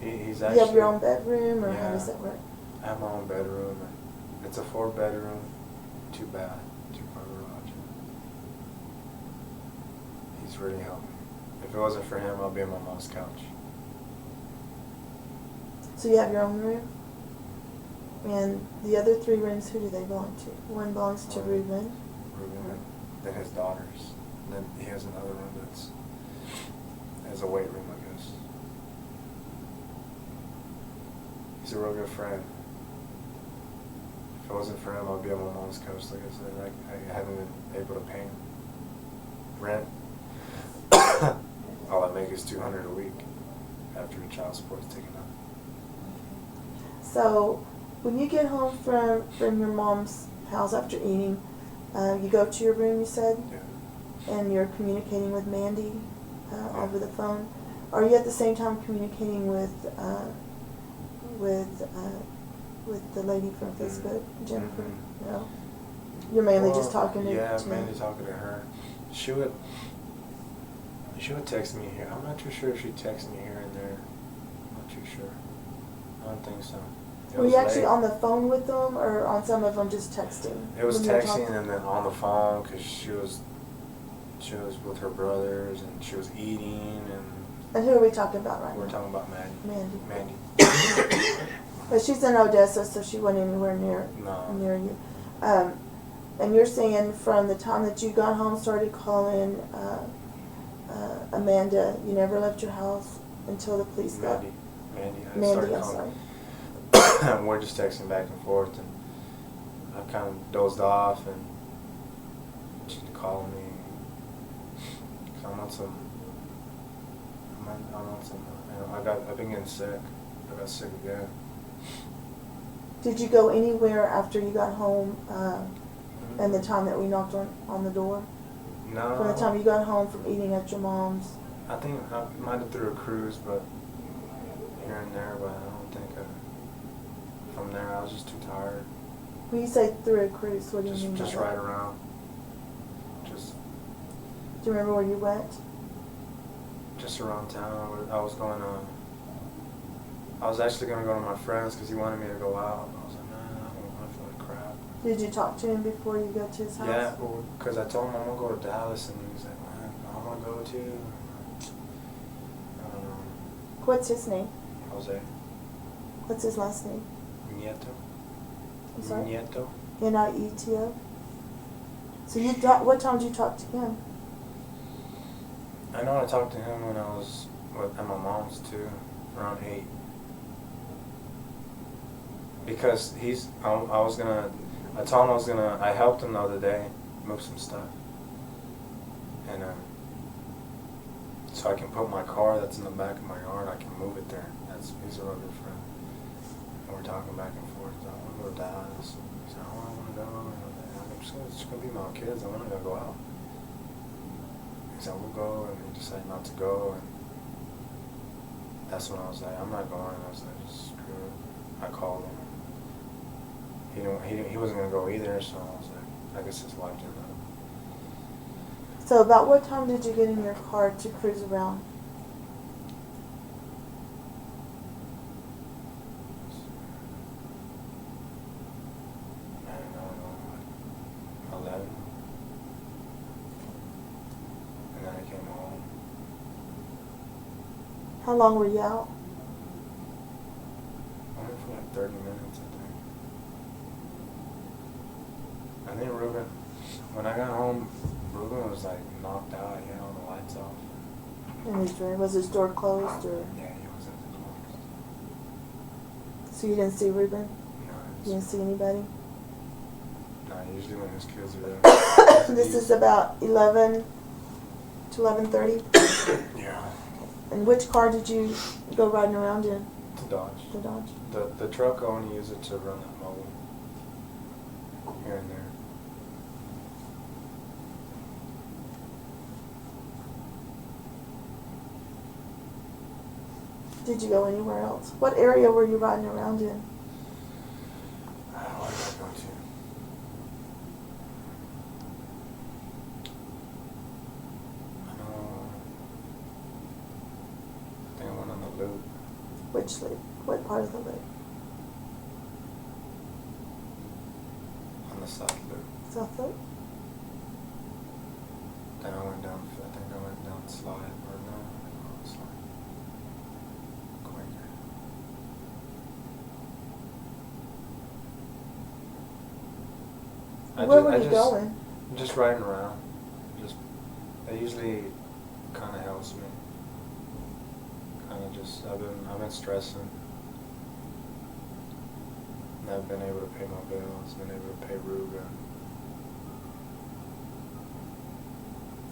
He's You actually. have your own bedroom, or how Yeah. does that work? I have my own bedroom. It's a 4-bedroom, 2 bath, 2-car garage. He's really helped me. If it wasn't for him, I'll be on my mom's couch. So you have your own room? And the other 3 rooms, who do they belong to? One belongs to Ruben. Ruben, then his daughters. And then he has another room that's has a weight room, I guess. He's a real good friend. If it wasn't for him, I'd be on my mom's couch. Like I said, I haven't been able to pay him rent. All I make is $200 a week after the child support is taken out. So when you get home from your mom's house after eating, you go to your room, you said? Yeah. And you're communicating with Mandy over the phone. Are you at the same time communicating with the lady from Facebook, Jennifer? Mm-hmm. No? You're mainly just Well, talking to Yeah, to mainly talking to her. She would text me here. I'm not too sure if she texts me here and there. I'm not too sure. I don't think so. It Were was you actually late. on the phone with them, or on some of them just texting? It was when you were texting talking? and then on the phone because she was with her brothers and she was eating And who are we talking about right and we're now? talking about Mandy. Mandy. Mandy. But she's in Odessa, so she wasn't anywhere No. near you. And you're saying from the time that you got home, started calling Amanda, you never left your house until the police got... Mandy. I Mandy, started I'm calling. sorry. We're just texting back and forth, and I kind of dozed off, and she'd call me. Cause I'm on some. You know, I've been getting sick. I got sick again. Did you go anywhere after you got home and the time that we knocked on the door? No. From the time you got home from eating at your mom's? I think I might have threw a cruise, but here and there, but I don't think from there I was just too tired. When you say through a cruise, what do you mean by Just that? right around. Just Do you remember where you went? just around town. I was going on. I was actually going to go to my friend's because he wanted me to go out. I was like, nah, I feel like crap. Did you talk to him before you got to his house? Yeah, because I told him I'm going to go to Dallas, and he was like, man, I want to go too. I don't know. What's his name? Jose. What's his last name? Nieto. I'm sorry? Nieto. Nieto? So what time did you talk to him? I know I talked to him when I was at my mom's too, around 8. Because I told him I helped him the other day move some stuff. And so I can put my car that's in the back of my yard, I can move it there. He's a real good friend. And we're talking back and forth. I want to go to Dallas. He said, oh, I want to go. And I'm just going to be my kids. I want to go out. He said, we'll go. And he decided not to go. And that's when I was like, I'm not going. I was like, just screw it. I called him. He wasn't going to go either, so I was like, I guess his life didn't matter. So about what time did you get in your car to cruise around? How long were you out? Only for like 30 minutes, I think Ruben, when I got home, Ruben was like knocked out. He had all the lights off. In his room? Was his door closed or? Yeah, he was at the closed. So you didn't see Ruben? No, You didn't see anybody? no, usually when his kids are there. This is about 11 to 11:30. Yeah. And which car did you go riding around in? The Dodge. The Dodge. The truck, I only use it to run that mobile. Here and there. Did you go anywhere else? What area were you riding around in? Where did I go to? I think I went on the loop. Which loop? What part of the loop? On the south loop. South Loop? Then I went down, I think I went down Slide, or no, I think I went Slide. Quaker. Where were you going? Just riding around. That usually kind of helps me. I've been stressing. And I've been able to pay my bills, been able to pay Ruben.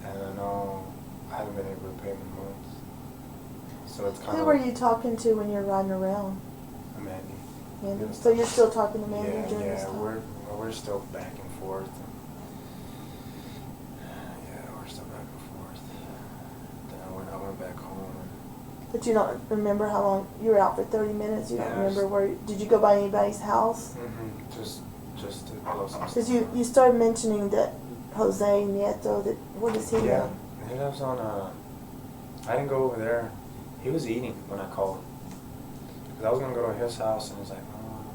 And I know I haven't been able to pay my months. So it's kind of. Who were you talking to when you're riding around? Mandy. Mandy? So you're still talking to Mandy Yeah, during this yeah, time? we're still back and forth. Yeah, we're still back and forth. Then I went back home. But you don't remember how long you were out for 30 minutes? You don't Yeah, remember where? Did you go by anybody's house? Just to blow some Because stuff. you started mentioning that Jose Nieto. That what does he Yeah, know? he lives on. I didn't go over there. He was eating when I called. Cause I was gonna go to his house and he's like, oh,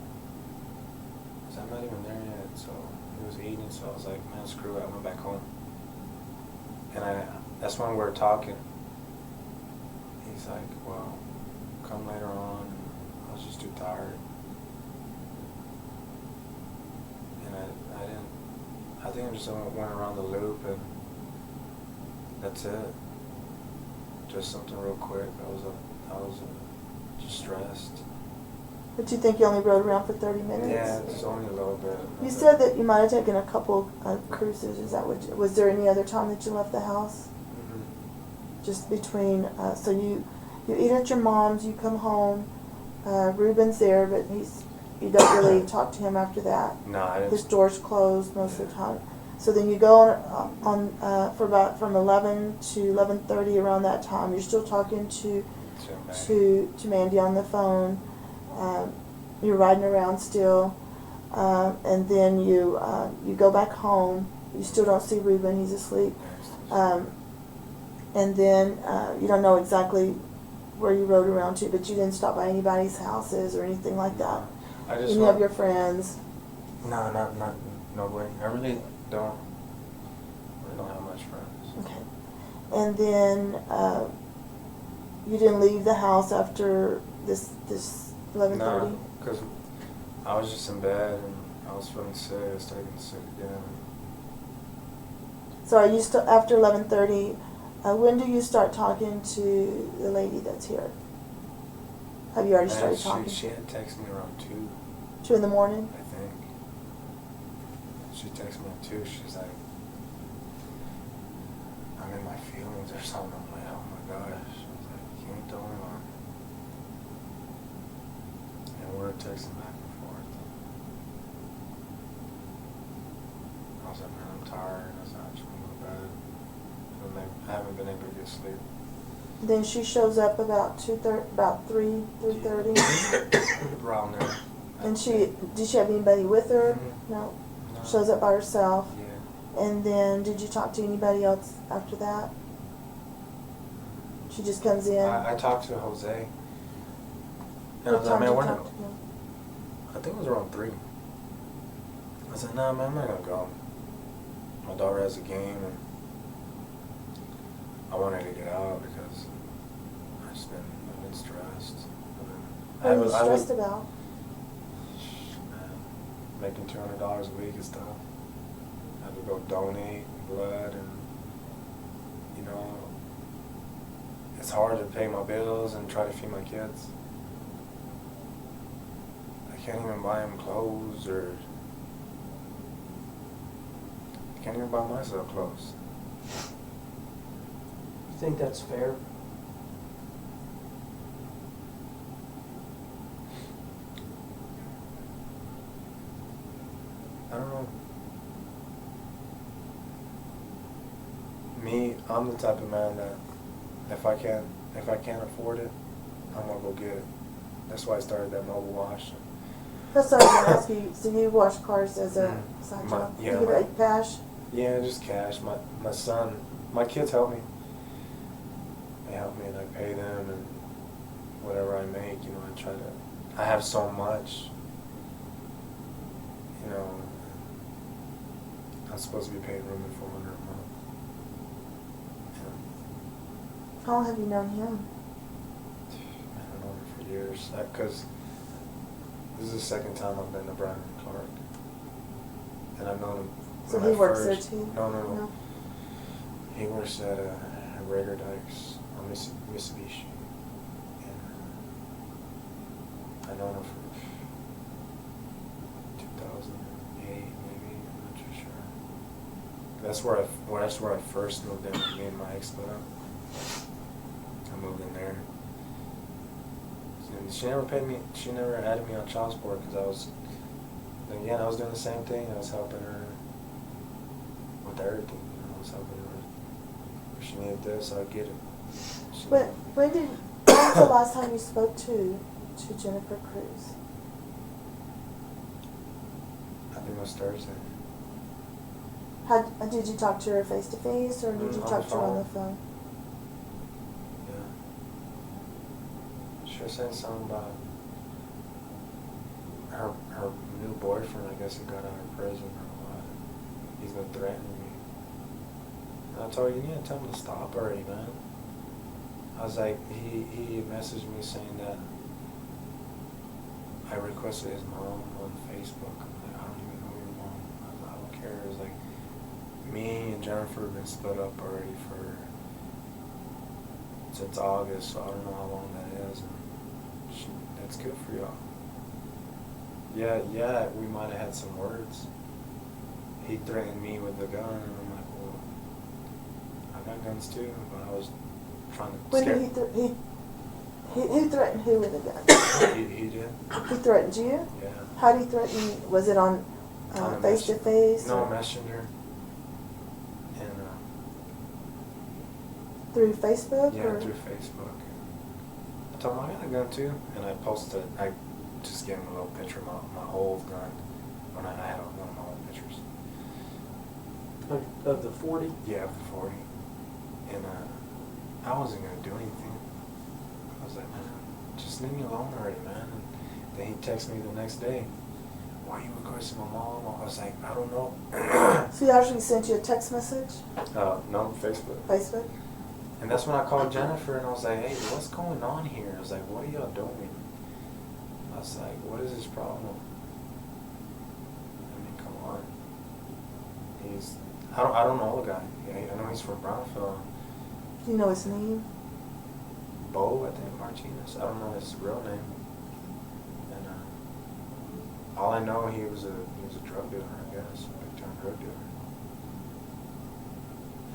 I'm not even there yet. So he was eating. So I was like, man, screw it. I went back home. And that's when we were talking. He's like, well, come later on. I was just too tired. And I think I just went around the loop and that's it. Just something real quick. I was just stressed. But you think you only rode around for 30 minutes? Yeah, just only a little bit. You said that you might have taken a couple cruises. Is that what? Was there any other time that you left the house? Mm-hmm. Just between. So you eat at your mom's. You come home. Ruben's there, but you don't really talk to him after that. No, I didn't. His door's closed most of the time. So then you go on for about from 11 to 11:30 around that time. You're still talking to Mandy on the phone. You're riding around still, and then you go back home. You still don't see Ruben; he's asleep. And then you don't know exactly where you rode around to, but you didn't stop by anybody's houses or anything like that. I just Any of your friends? No, not nobody. I really don't have much friends. Okay. And then you didn't leave the house after this 11:30? No, because I was just in bed and I was feeling sick. I was starting to get sick again. So are you still after 11:30? When do you start talking to the lady that's here? Have you already started talking? She had texted me around 2. 2 in the morning? I think. She texted me at 2. She's like, I'm in my feelings or something. I'm like, oh my gosh. She was like, you ain't the only one. And we were texting back and forth. I was like, man, I'm tired. I was like, I just want to go to bed. I haven't been able to get sleep. Then she shows up about 3:30. Around there. And did she have anybody with her? Mm-hmm. No. No. Shows up by herself. Yeah. And then did you talk to anybody else after that? She just comes in. I talked to Jose. And I What was time like, did man, you talk to him? I think it was around 3. I said, nah, man, I'm not gonna go. My daughter has a game and I wanted to get out because I've just been I've been stressed. What are you stressed about? Man, making $200 a week is tough. I have to go donate blood, and you know, it's hard to pay my bills and try to feed my kids. I can't even buy them clothes, or I can't even buy myself clothes. You think that's fair? I don't know. Me, I'm the type of man that if I can't afford it, I'm gonna go get it. That's why I started that mobile wash. That's what I was gonna ask you. So you wash cars as a side My- job? yeah, You my- get cash? Yeah, just cash. My son, my kids help me. They help me, and I pay them, and whatever I make, you know, I try to. I have so much, you know. I'm supposed to be paying room at $400 a month. Yeah. How long have you known him? I've known him for years. Because this is the second time I've been to Brian and Clark, and I've known him. So when he I works first- there too? No. He works at Rager Dykes on Mitsubishi. And I known him for 2008, maybe. I'm not too sure. That's where I first moved in. Me and my ex split up. I moved in there. And she never paid me. She never added me on child support because I was. Again, I was doing the same thing. I was helping her with everything. You know, I was helping her. If she needed this, I'd get it. When was the last time you spoke to Jennifer Cruz? I think it was Thursday. Did you talk to her face to face, or did you On talk the to her on the phone. phone? Yeah. She was saying something about her new boyfriend. I guess he got out of prison or what. He's been threatening me. And I told her, you need to tell him to stop already, man. I was like, he messaged me saying that I requested his mom on Facebook. I'm like, I don't even know your mom. I was like, I don't care. It was like, me and Jennifer have been split up already since August, so I don't know how long that is. And that's good for y'all. Yeah, we might have had some words. He threatened me with a gun, and I'm like, well, I got guns too, but I was trying to When scare. did he threatened who with a gun? He did. He threatened you? Yeah. How did he threaten you? Was it on On a face to face? No, Messenger. And Through Facebook? yeah, or? through Facebook. I told him I got a gun too, and I posted. I just gave him a little picture of my old gun when I had one of my old pictures. Of the 40? Yeah, the 40. And I wasn't gonna do anything. I was like, man, just leave me alone already, man. And then he texted me the next day. Why are you requesting my mom? I was like, I don't know. So he actually sent you a text message? No, Facebook. Facebook? And that's when I called Jennifer and I was like, hey, what's going on here? I was like, what are y'all doing? I was like, what is this problem? I mean, come on. I don't know the guy. I know he's from Brownfield. Do you know his name? Bo, I think, Martinez. I don't know his real name. And all I know, he was a drug dealer, I guess, a big-time drug dealer.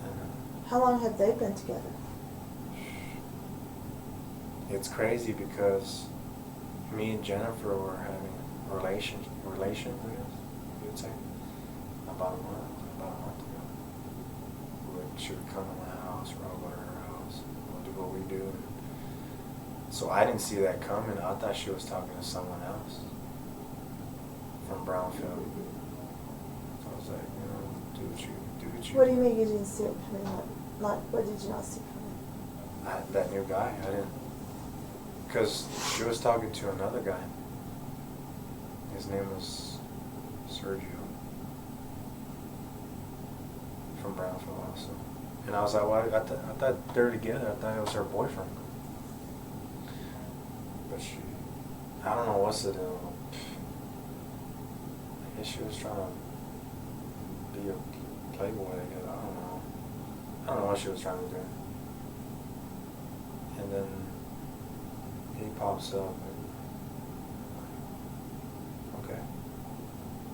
And How long have they been together? it's crazy because me and Jennifer were having relations, I guess you would say, about a month ago. She would come to my house, or I'll go to her house, we'll do what we do. So I didn't see that coming. I thought she was talking to someone else from Brownfield. So I was like, you know, do what you. What do you mean you didn't see it coming? Like, what did you not see coming? That new guy, I didn't. Because she was talking to another guy. His name was Sergio. From Brownfield also. And I was like, well, I thought they were together. I thought it was her boyfriend. but I don't know what's the deal. I guess she was trying to be a playboy, I guess. I don't know what she was trying to do. And then he pops up. And, okay.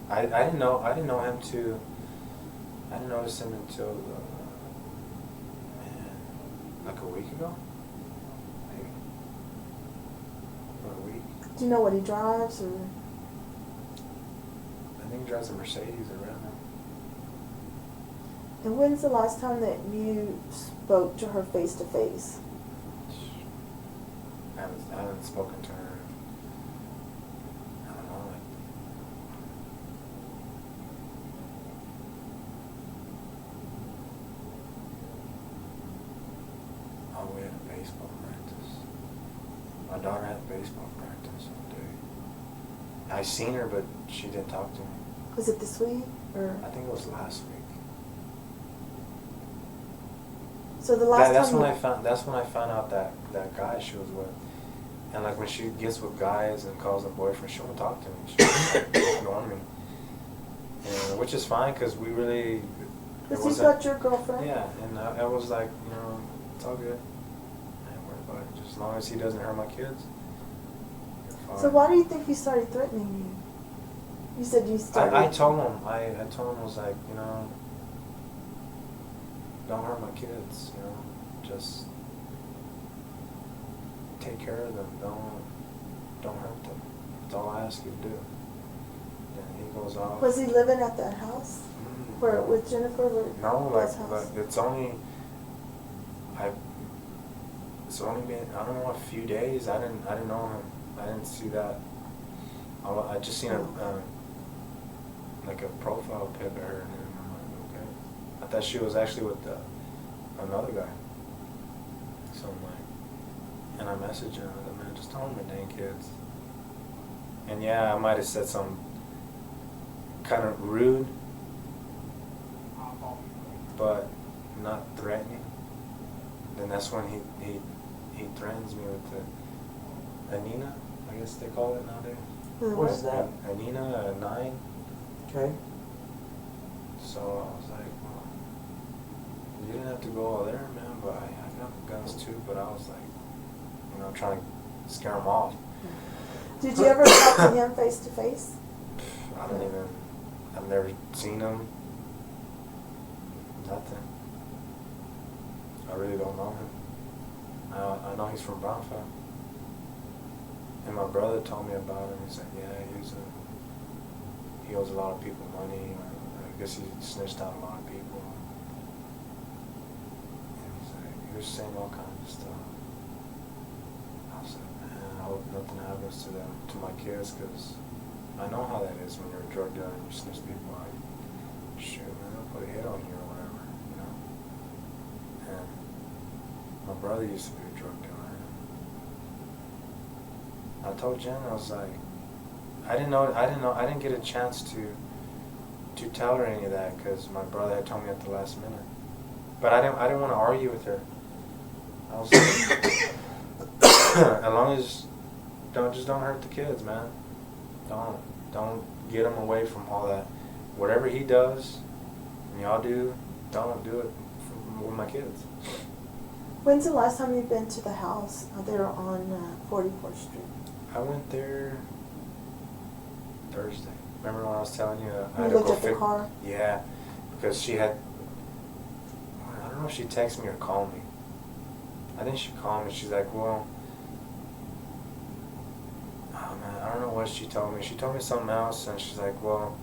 I didn't know him too. I didn't notice him until like a week ago. Maybe. Or a week. Do you know what he drives, or? I think he drives a Mercedes around now. And when's the last time that you spoke to her face to face? I haven't spoken to her. I don't know, like we had a baseball practice. My daughter had baseball practice one day. I seen her, but she didn't talk to me. Was it this week, or? I think it was last week. So the last That's time. when I found out that guy she was with. And like when she gets with guys and calls them boyfriend, she won't talk to me. She won't ignore me. And, which is fine because we really. Because he's got your girlfriend. Yeah, and I was like, it's all good. I ain't worried about it. Just as long as he doesn't hurt my kids. You're fine. So why do you think he started threatening you? You said you started. I told him. I told him, I was like, don't hurt my kids. Just take care of them. Don't hurt them. That's all I ask you to do. Then he goes off. Was he living at that house? Where with Jennifer? No, Dad's like, house? but it's only been, I don't know, a few days. I didn't know him. I didn't see that. I just seen like a profile pic of her, and I'm like, okay. I thought she was actually with another guy. So I'm like, and I messaged her, and I was like, man, just tell him my dang kids. And yeah, I might have said something kind of rude, but not threatening. Then that's when he threatens me with the Anina, I guess they call it nowadays. What is that? Anina, 9. Okay. So I was like, well, you didn't have to go all there, man, but I got guns too, but I was like, trying to scare him off. Did you ever talk to him face to face? I've never seen him. Nothing. I really don't know him. I know he's from Brownfield. And my brother told me about him. He said, yeah, he owes a lot of people money. I guess he snitched out a lot of people. And he was saying all kinds of stuff. I was like, man, I hope nothing happens to my kids, because I know how that is when you're a drug dealer and you snitch people out. Shoot, man, they'll put a hit on you or whatever, And my brother used to be a drug dealer. I told Jen, I was like, I didn't get a chance to tell her any of that because my brother had told me at the last minute. But I didn't want to argue with her. I was like, as long as don't hurt the kids, man. Don't get them away from all that. Whatever he does, and y'all do, don't do it with my kids. When's the last time you've been to the house there on 44th Street? I went there Thursday. Remember when I was telling you I You had to looked go at the car? Yeah, because she had, I don't know if she texted me or called me. I think she called me. She's like, well, oh man, I don't know what she told me. She told me something else, and she's like, well,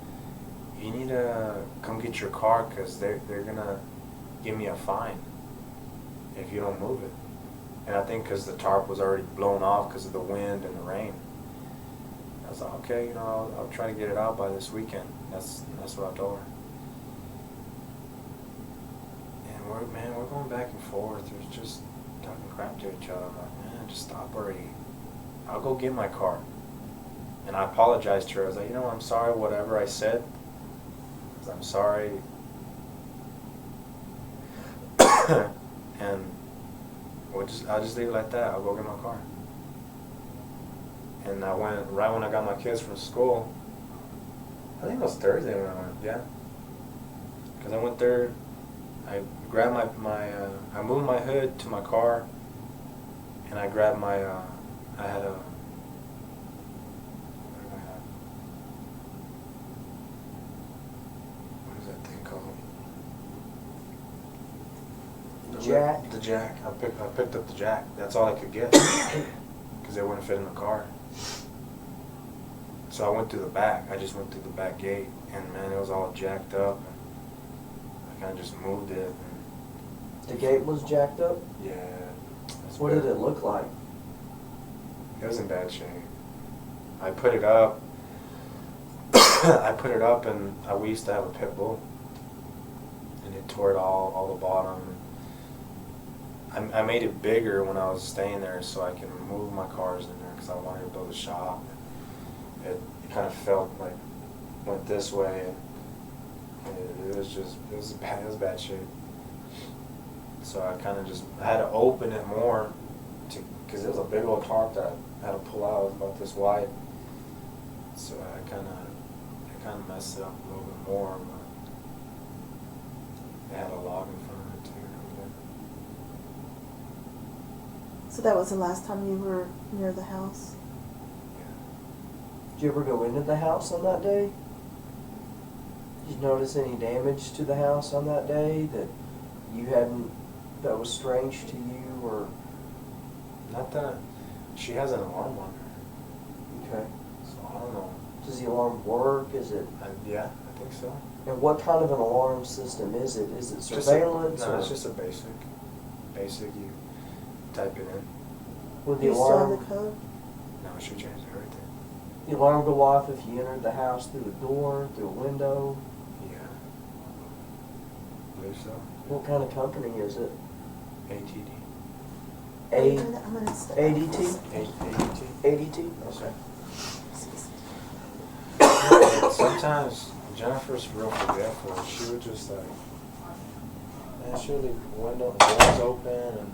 you need to come get your car because they're going to give me a fine if you don't move it. And I think because the tarp was already blown off because of the wind and the rain. I was like, okay, I'll try to get it out by this weekend. That's what I told her. And we're going back and forth. We're just talking crap to each other. I'm like, man, just stop already. I'll go get my car. And I apologized to her. I was like, I'm sorry, whatever I said. I'm sorry. And I'll just leave it like that. I'll go get my car. And I went right when I got my kids from school. I think it was Thursday when I went, yeah. Because I went there, I grabbed I moved my hood to my car, and I grabbed my, I had a, what did I have? What is that thing called? Jack? The jack. I picked up the jack. That's all I could get, because it wouldn't fit in the car. So I went through the back. I just went through the back gate, and man, it was all jacked up. And I kind of just moved it. And The gate was jacked up? yeah. What did it look like? It was in bad shape. I put it up. I put it up, and we used to have a pit bull, and it tore it all the bottom. I made it bigger when I was staying there, so I can move my cars in there, because I wanted to build a shop. It kind of felt like went this way, and it was bad shape. So I kind of I had to open it more, because it was a big old tarp that I had to pull out. It was about this wide. So I kind of messed it up a little bit more, but it had a log in front of it too. So that was the last time you were near the house? Did you ever go into the house on that day? Did you notice any damage to the house on that day that you hadn't, that was strange to you, or? Not that she has an alarm on her. Okay. So I don't know. Does the alarm work? Is it? Yeah, I think so. And what kind of an alarm system is it? Is it surveillance? No, it's just a basic. You type it in. Would Do the you still have alarm? the code? No, she changed everything. The alarm go off if you entered the house through a door, through a window? Yeah. I believe so. What kind of company is it? ATD. I'm gonna step out. ADT? ATD. ADT? That's Okay. right. Sometimes Jennifer's real forgetful. She would just she would leave doors open, and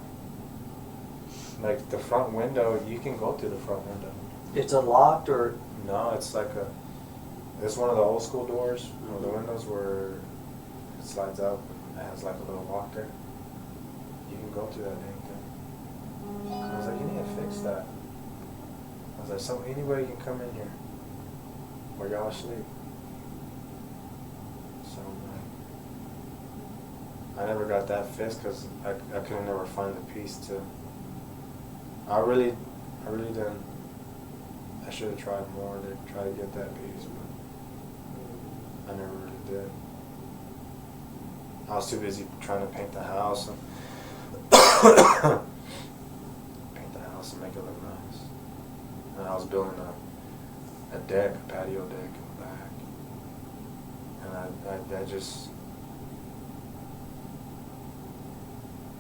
like the front window, you can go through the front window. It's unlocked, or? No, it's it's one of the old school doors. You know, the windows where it slides up and it has like a little lock there. You can go through that dang thing. I was like, you need to fix that. I was like, anybody can come in here while y'all asleep. So I never got that fixed, because I could never find the piece to. I really didn't. I should have tried more to try to get that piece, but I never really did. I was too busy trying to paint the house and make it look nice. And I was building a deck, a patio deck in the back, and I just,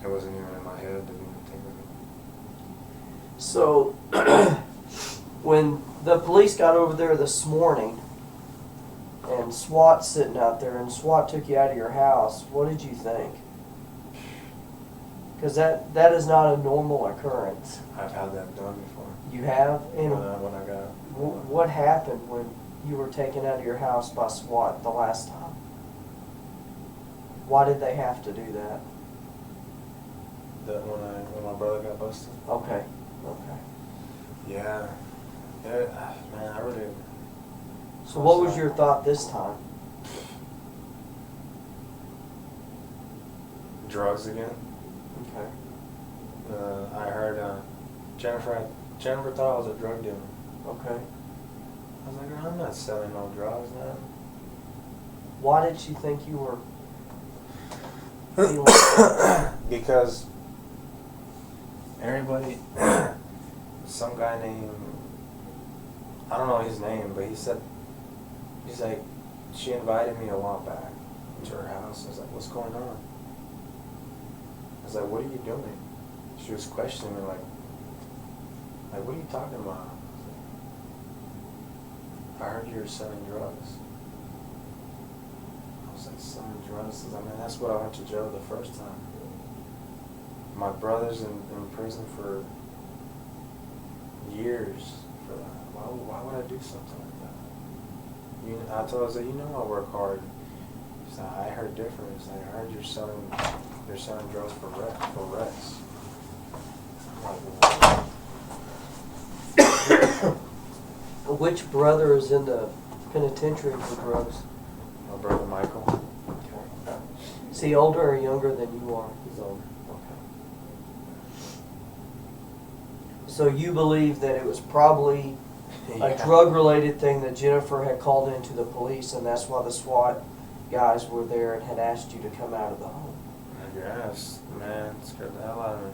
it wasn't even in my head to even think of it. So, when the police got over there this morning, and SWAT's sitting out there, and SWAT took you out of your house, what did you think? Because that is not a normal occurrence. I've had that done before. You have? And When I got. what happened when you were taken out of your house by SWAT the last time? Why did they have to do that? When my brother got busted. Okay. Yeah. Man, I really. So what was your thought this time? Drugs again. Okay. I heard Jennifer thought I was a drug dealer. Okay. I was like, I'm not selling no drugs, man. Why did she think you were? Because everybody, some guy named, I don't know his name, but he's like, she invited me a while back to her house. I was like, what's going on? I was like, what are you doing? She was questioning me like, what are you talking about? I heard you were selling drugs. I was like, selling drugs? I mean, that's what I went to jail the first time. My brother's in prison for years for that. do something like that. I told her, I said, you know I work hard. She's like, I heard different. It's like, I heard you're selling drugs for Rex. I'm like, Which brother is in the penitentiary for drugs? my brother Michael. Okay. Is he older or younger than you are? He's older. Okay. So you believe that it was probably a drug-related thing that Jennifer had called into the police, and that's why the SWAT guys were there and had asked you to come out of the home. I guess, man, it scared the hell out of me.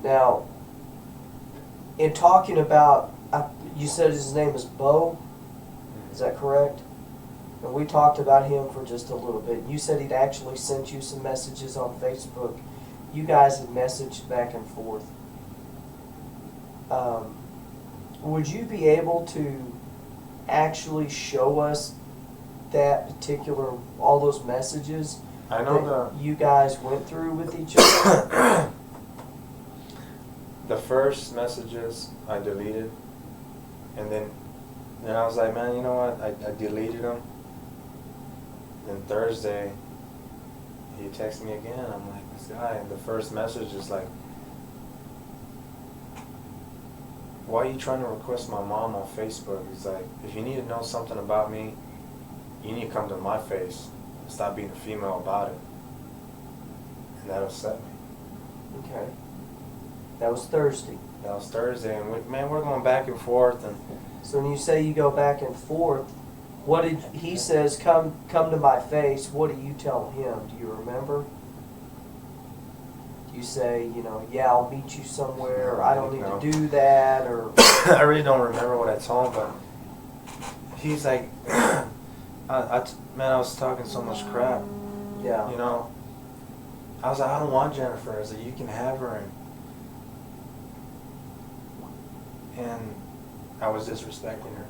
Now, in talking about, you said his name is Bo, is that correct? And we talked about him for just a little bit. You said he'd actually sent you some messages on Facebook. You guys had messaged back and forth. Would you be able to actually show us that particular, all those messages I know that you guys went through with each other? the first messages I deleted, and then I was like, man, you know what? I deleted them. Then Thursday, he texted me again. I'm like, this guy. And the first message is like, why are you trying to request my mom on Facebook? He's like, if you need to know something about me, you need to come to my face. Stop being a female about it. And that upset me. Okay. That was Thursday. That was Thursday, and we're going back and forth. And So when you say you go back and forth, what did he says? Come to my face. What do you tell him? Do you remember? Do you say, yeah, I'll meet you somewhere, or I don't need to do that, or? I really don't remember what I told him, but he's like, man, I was talking so much crap. Yeah. I was like, I don't want Jennifer. I was like, you can have her, and I was disrespecting her.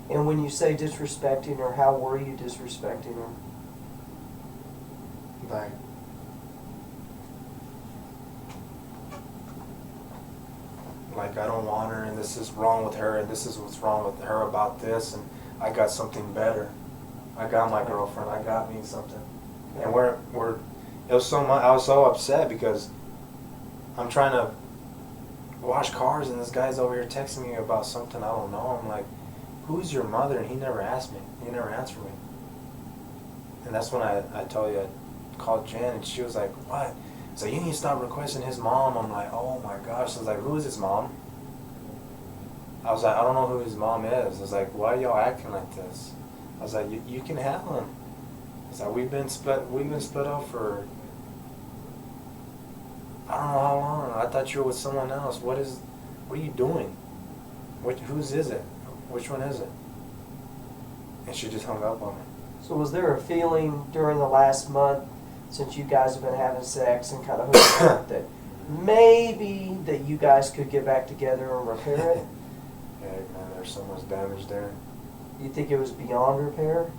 And when you say disrespecting her, how were you disrespecting her? Like I don't want her, and this is wrong with her, and this is what's wrong with her about this, and I got something better. I got my girlfriend. I got me something, and it was so much. I was so upset because I'm trying to wash cars, and this guy's over here texting me about something I don't know. I'm like, who's your mother? And he never asked me. He never answered me. And that's when I told you I called Jen, and she was like, what? So you need to stop requesting his mom. I'm like, oh my gosh. I was like, who is his mom? I was like, I don't know who his mom is. I was like, why are y'all acting like this? I was like, you can have him. I was like, we've been split up for I don't know how long. I thought you were with someone else. What are you doing? Whose is it? Which one is it? And she just hung up on me. So was there a feeling during the last month, since you guys have been having sex and kind of hooking up, that maybe that you guys could get back together and repair it? Yeah, man, there's so much damage there. You think it was beyond repair?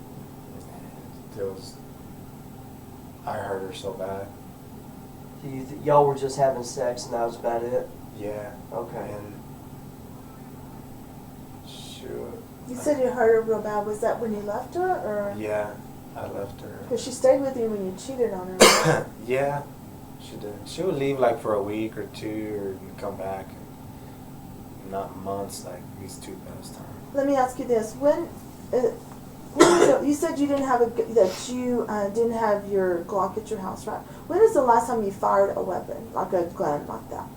I hurt her so bad. Do y'all were just having sex and that was about it? Yeah. Okay. And shoot. You said you hurt her real bad. Was that when you left her, or? Yeah, I left her. Because she stayed with you when you cheated on her, right? Yeah, she did. She would leave like for a week or two, or come back. Not months, like these two past times. Let me ask you this: when you said you didn't have didn't have your Glock at your house, right? When is the last time you fired a weapon, like a gun, like that,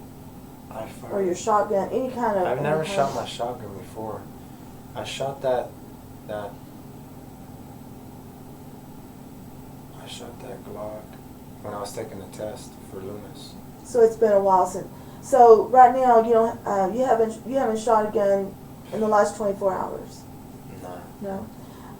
or your shotgun, any kind of? I've never shot my shotgun before. I shot that Glock when I was taking a test for Loomis. So it's been a while since. So right now you haven't shot a gun in the last 24 hours. No. No.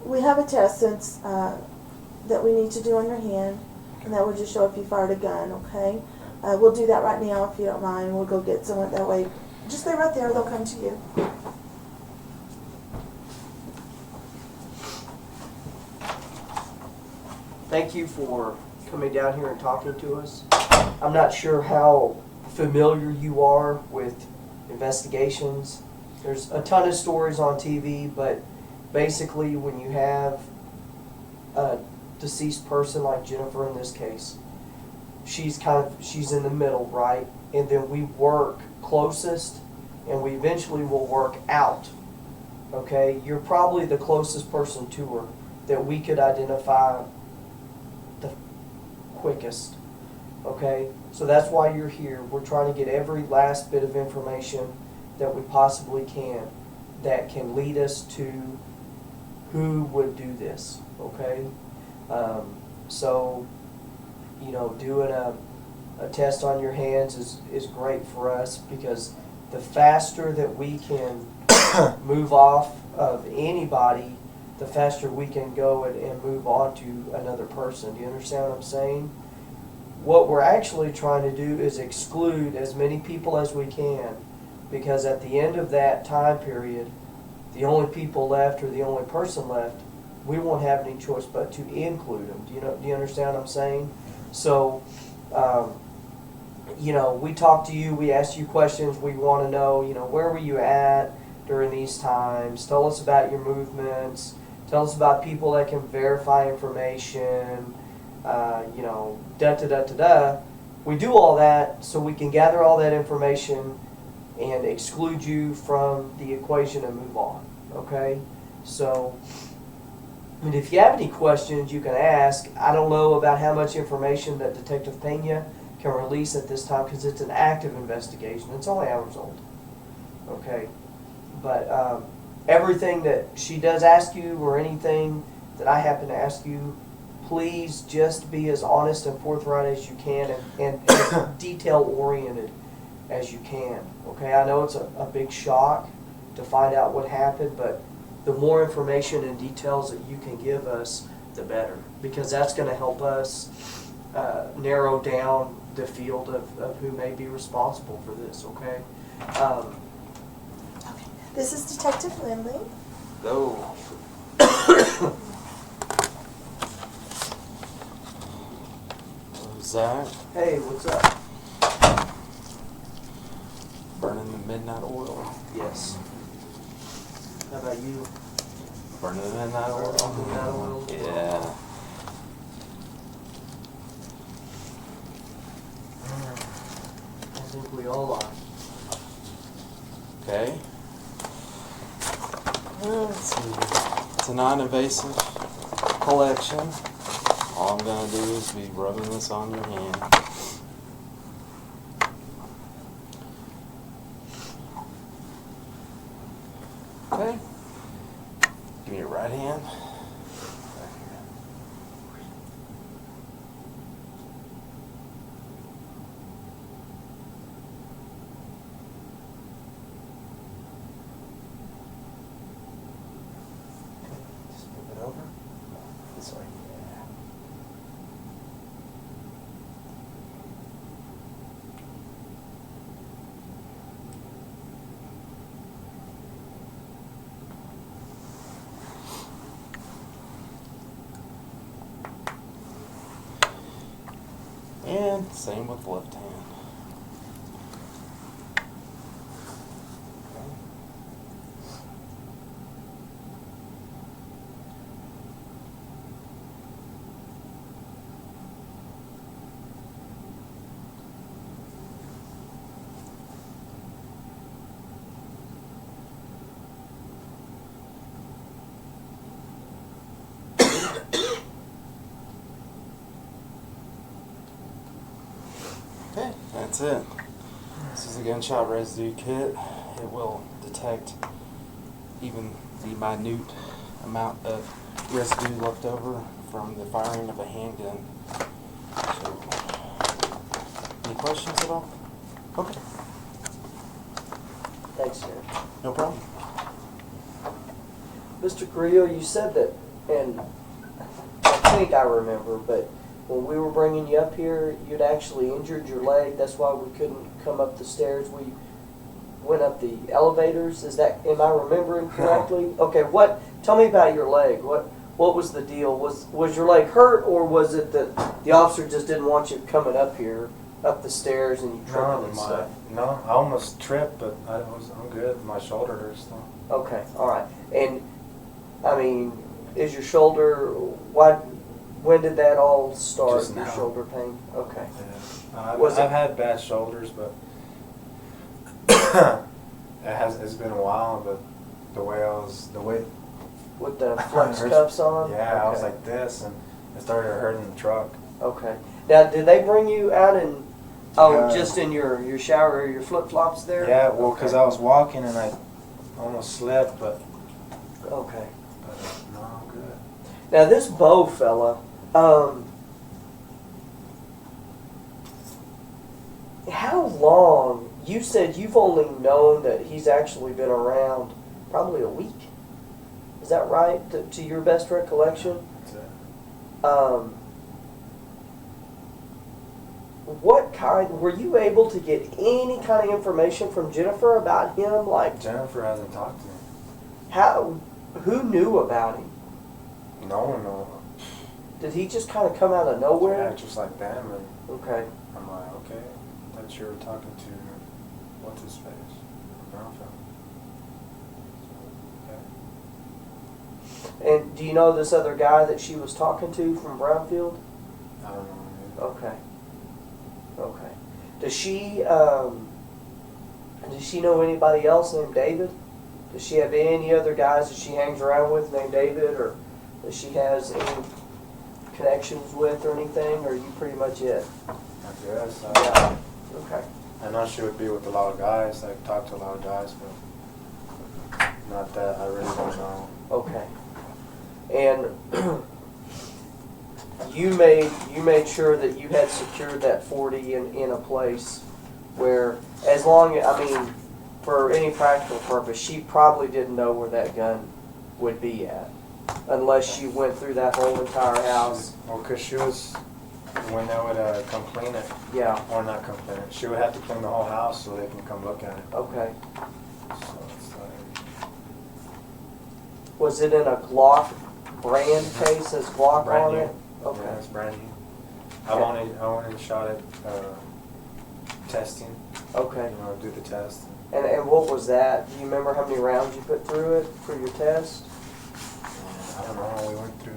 We have a test that we need to do on your hand, and that will just show if you fired a gun. Okay. We'll do that right now if you don't mind. We'll go get someone that way. Just stay right there. They'll come to you. Thank you for coming down here and talking to us. I'm not sure how familiar you are with investigations, There's a ton of stories on TV, but basically when you have a deceased person like Jennifer in this case, she's in the middle, right? And then we work closest, and we eventually will work out. Okay, you're probably the closest person to her that we could identify the quickest. Okay, so that's why you're here. We're trying to get every last bit of information that we possibly can that can lead us to who would do this. Okay, so you know, doing a test on your hands is great for us, because the faster that we can move off of anybody, the faster we can go and move on to another person. Do you understand what I'm saying? What we're actually trying to do is exclude as many people as we can, because at the end of that time period, the only people left, or the only person left, we won't have any choice but to include them. Do you understand what I'm saying? So, you know, we talked to you, we asked you questions, we want to know, you know, where were you at during these times? Tell us about your movements. Tell us about people that can verify information. You know, da-da-da-da-da. We do all that so we can gather all that information and exclude you from the equation and move on, okay? So, and if you have any questions, you can ask. I don't know about how much information that Detective Pena can release at this time, because it's an active investigation. It's only hours old, okay? But everything that she does ask you, or anything that I happen to ask you, please just be as honest and forthright as you can, and as detail-oriented as you can, okay? I know it's a big shock to find out what happened, but the more information and details that you can give us, the better, because that's going to help us narrow down the field of who may be responsible for this, okay? Okay. This is Detective Lindley. Go. Zach, Hey, what's up? burning the midnight oil. Yes. How about you? Burning the midnight oil. Midnight oil? Yeah. I think we all are. Okay. Let's see. It's a non-invasive collection. All I'm gonna do is be rubbing this on your hand. Okay. Give me your right hand. Right here. Just move it over. This way. Yeah. And same with the left hand. Okay. Okay, that's it. This is a gunshot residue kit. It will detect even the minute amount of residue left over from the firing of a handgun. So, any questions at all? Okay, Thanks, Sheriff. no problem. Mr. Carrillo, you said that, and I think I remember, but when we were bringing you up here, you'd actually injured your leg. That's why we couldn't come up the stairs. We went up the elevators. Am I remembering correctly? Okay, tell me about your leg. What was the deal? Was your leg hurt, or was it that the officer just didn't want you coming up here, up the stairs, and you tripped and stuff? No, I almost tripped, but I'm good. My shoulder hurts though. Okay, all right. And I mean, is your shoulder? When did that all start? Just your now. shoulder pain? Okay. Yeah. Was I've it- had bad shoulders, but it's been a while. But the way With the flex cuffs on? Yeah, I was Okay. like this, and it started hurting the truck. Okay. Now, did they bring you out in? Oh, Yeah. just in your shower, your flip flops there? Yeah, well, because Okay. I was walking and I almost slipped, but Okay. no, I'm good. Now this Bo fella, how long? You said you've only known that he's actually been around probably a week. Is that right? To your best recollection? That's it. What kind? Were you able to get any kind of information from Jennifer about him? Like Jennifer hasn't talked to me. how? Who knew about him? No one knows. Did he just kind of come out of Yeah, nowhere? just like them, and Okay. I'm like, okay, I thought you were talking to what's his face, Brownfield. Okay. And do you know this other guy that she was talking to from Brownfield? I don't know. Okay. Okay. Does she know anybody else named David? Does she have any other guys that she hangs around with named David, or that she has any connections with or anything, or are you pretty much it? I guess. Yeah. Okay. I know she would be with a lot of guys, like talk to a lot of guys, but not that. I really don't know. Okay. And you made sure that you had secured that 40 in a place where, as long, I mean, for any practical purpose, she probably didn't know where that gun would be at, unless she went through that whole entire house. Well, because she was, when they would come clean it, Yeah. or not come clean it, she would have to clean the whole house so they can come look at it. Okay. So it's like, Was it in a Glock brand case? Says Glock brand on new. it. Okay. Yeah, it's brand new. I Okay. only shot it testing. Okay. You know, do the test. And what was that? Do you remember how many rounds you put through it for your test? I don't know. We went through.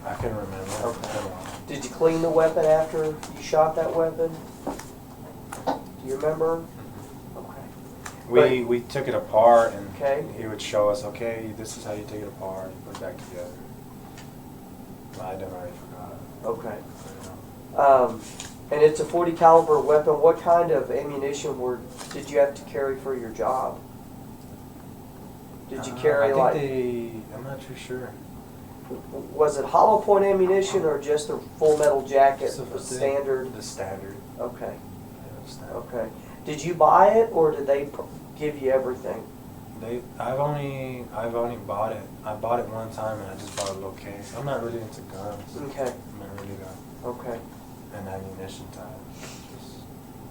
I can remember. It's Okay. been a while. Did you clean the weapon after you shot that weapon? Do you remember? Okay. We took it apart, and Okay. he would show us, okay, this is how you take it apart, you put it back together. I never already forgot. Okay. You know. And it's a .40 caliber weapon. What kind of ammunition did you have to carry for your job? Did you carry I like? think I'm not too sure. Was it hollow point ammunition or just a full metal jacket, So the standard? The standard. Okay. Yeah, the standard. Okay. Did you buy it or did they give you everything? I've only bought it. I bought it one time and I just bought a little case. I'm not really into guns. Okay. I'm not really Okay. an ammunition type. Just,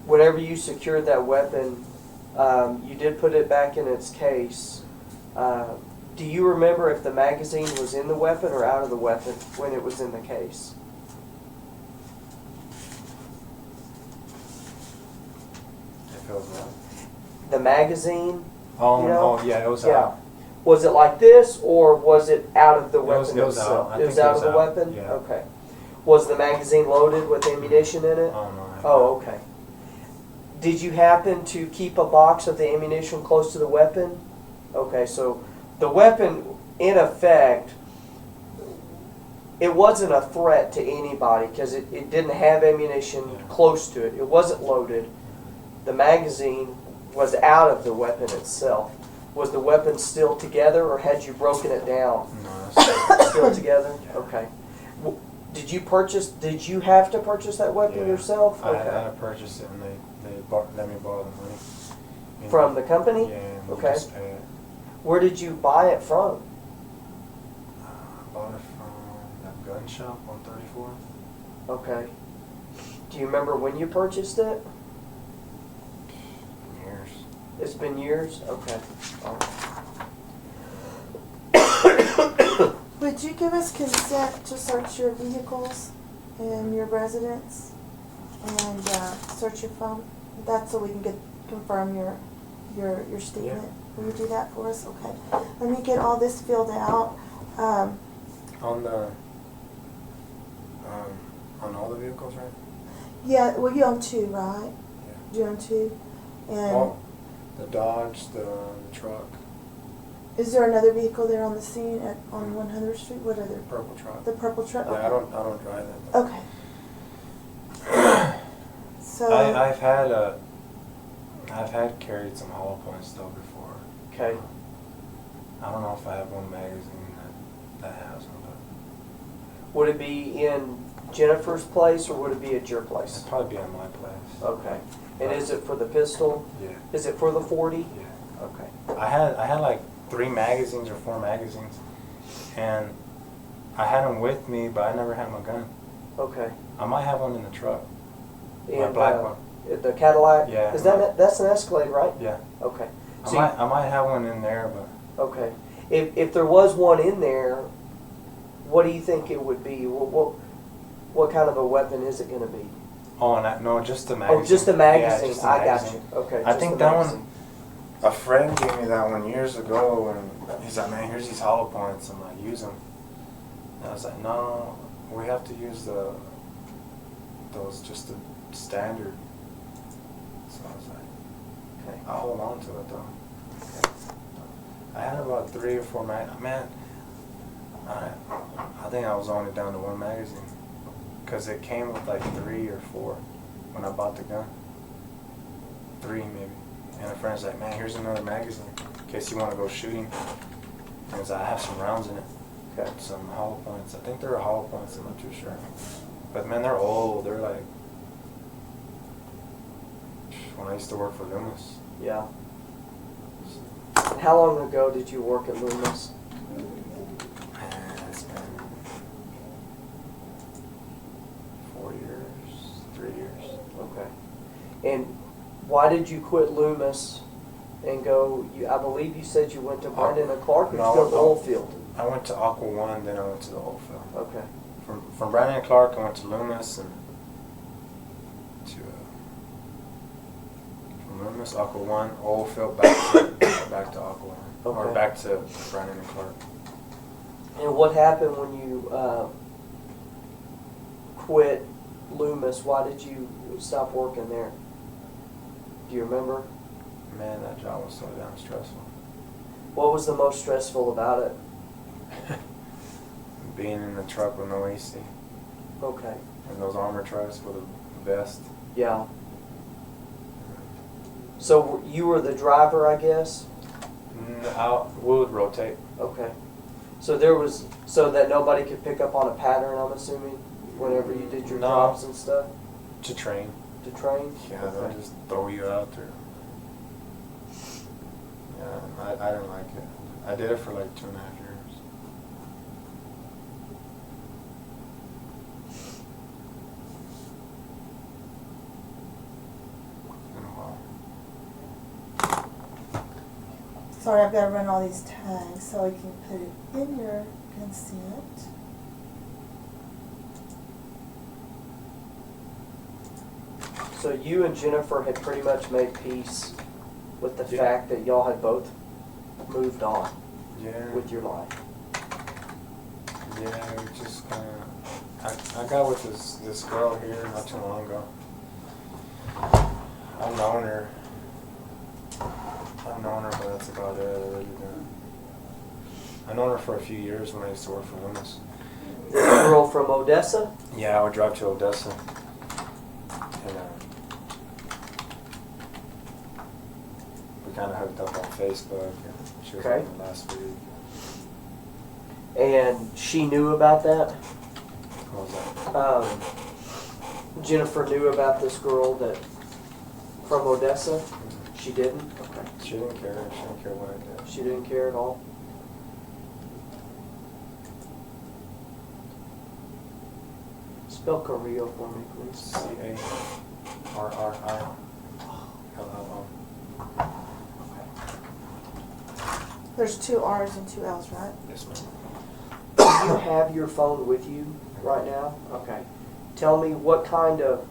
Whenever you secured that weapon, you did put it back in its case. Do you remember if the magazine was in the weapon or out of the weapon when it was in the case? it feels well. The magazine? Oh, You know? oh yeah, it was Yeah. out. Was it like this or was it out of the weapon It was itself? out. I It was think it out was of the out. weapon? Yeah. Okay. Was the magazine loaded with ammunition in it? Oh no. Oh, okay. Did you happen to keep a box of the ammunition close to the weapon? Okay, so the weapon, in effect, it wasn't a threat to anybody because it didn't have ammunition close to it. It wasn't loaded. The magazine was out of the weapon itself. Was the weapon still together or had you broken it down? No, that's Still together? Yeah. Okay. Did you have to purchase that weapon Yeah. yourself? I had to purchase it and they let me borrow the money. You From know? the company? Yeah, and Okay. just pay it. Where did you buy it from? I bought it from that gun shop on 34. Okay. Do you remember when you purchased it? Years. It's been years? Okay. Would you give us consent to search your vehicles and your residence? and search your phone? That's so we can confirm your statement. Will you do that for us? Okay. Let me get all this filled out. On the, on all the vehicles, right? Yeah, well, you own 2, right? Yeah. You own 2? And Well, the Dodge, the truck, is there another vehicle there on the scene on 100th Street? What other? purple truck. The purple truck? Yeah, Okay. I don't drive that. Though. Okay. So. I've had carried some hollow points though before. Okay. I don't know if I have one magazine that has them, but Would it be in Jennifer's place or would it be at your place? it'd probably be at my place. Okay. And is it for the pistol? Yeah. Is it for the 40? Yeah. Okay. I had like 3 magazines or 4 magazines, and I had them with me, but I never had my gun. Okay. I might have one in the truck. My And, black one. The Cadillac? Yeah. Is that's an Escalade, right? Yeah. Okay. I might have one in there, but Okay. If there was one in there, what do you think it would be? What kind of a weapon is it going to be? no, just the magazine. Oh, just a Yeah, magazine. just the I got magazine. you. Okay. I just think the that magazine. one. A friend gave me that one years ago, and he's like, "Man, here's these hollow points." I'm like, "Use them." And I was like, "No, we have to use those just the standard." So I was like, Okay. I'll hold on to it though. I had about 3 or 4 man. I think I was only down to 1 magazine, cause it came with like 3 or 4 when I bought the gun. 3 maybe. And a friend's like, "Man, here's another magazine in case you want to go shooting." And I have some rounds in it. Okay. Some hollow points. I think they're hollow points. I'm not too sure. But man, they're old. They're like when I used to work for Loomis. Yeah. And how long ago did you work at Loomis? Man, it's been 4 years, 3 years. Okay. And why did you quit Loomis and go? I believe you said you went to Brandon and Clark, or you No, go to the no. oil field. I went to Aqua One, then I went to the oil field. Okay. From Brandon and Clark, I went to Loomis, and from Loomis, Aqua One, oil field, back to Aqua One, or Okay. back to Brandon and Clark. And what happened when you quit Loomis? Why did you stop working there? Do you remember? Man, that job was so damn stressful. What was the most stressful about it? Being in the truck with no AC. Okay. And those armor trucks with a vest. Yeah. So you were the driver, I guess? We would rotate. Okay. So so that nobody could pick up on a pattern, I'm assuming, whenever you did your No. drops and stuff? To train. To train? Yeah, they'll just throw you out there. Yeah, I didn't like it. I did it for like 2.5 years. It's been a while. Sorry, I've got to run all these tags so I can put it in your consent. So you and Jennifer had pretty much made peace with the Yeah. fact that y'all had both moved on Yeah. with your life. Yeah, we just kind of. I got with this girl here not too long ago. I've known her, but that's about it. I really didn't. I've known her for a few years when I used to work for Loomis. This girl from Odessa? Yeah, I would drive to Odessa. And we kind of hooked up on Facebook. And she was Okay. on last week. And she knew about that? What was that? Jennifer knew about this girl that from Odessa? She didn't? Okay. She didn't care. She didn't care what I did. She didn't care at all? Spell Carrillo for me, please. CARRILLO. There's 2 R's and 2 L's, right? Yes, ma'am. Do you have your phone with you right now? Okay. Tell me what kind of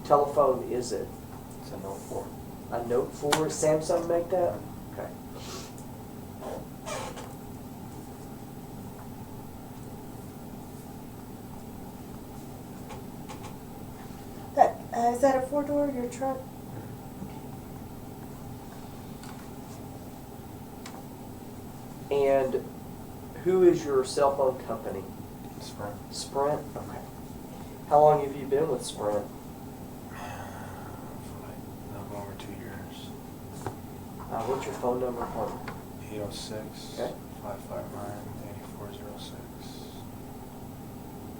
telephone is it? It's a Note 4. A Note 4? Samsung make that? Okay. That, is that a four-door, your truck? And who is your cell phone company? Sprint. Sprint? Okay. How long have you been with Sprint? For like a little over 2 years. What's your phone number? 806 Okay. 559 8406.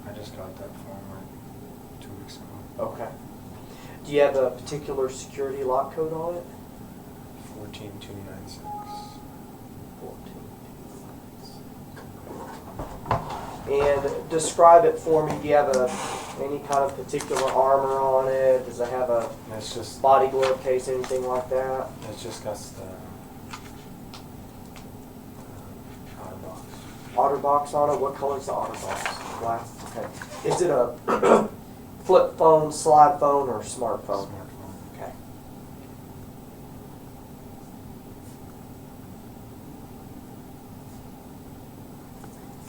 I just got that phone like 2 weeks ago. Okay. Do you have a particular security lock code on it? 14296. 14. And describe it for me. Do you have any kind of particular armor on it? Does it have a It's just body glove case, anything like that? It's just got the box. OtterBox on it? What color is the OtterBox? Black? Okay. Is it a flip phone, slide phone, or smartphone? Smartphone. Okay.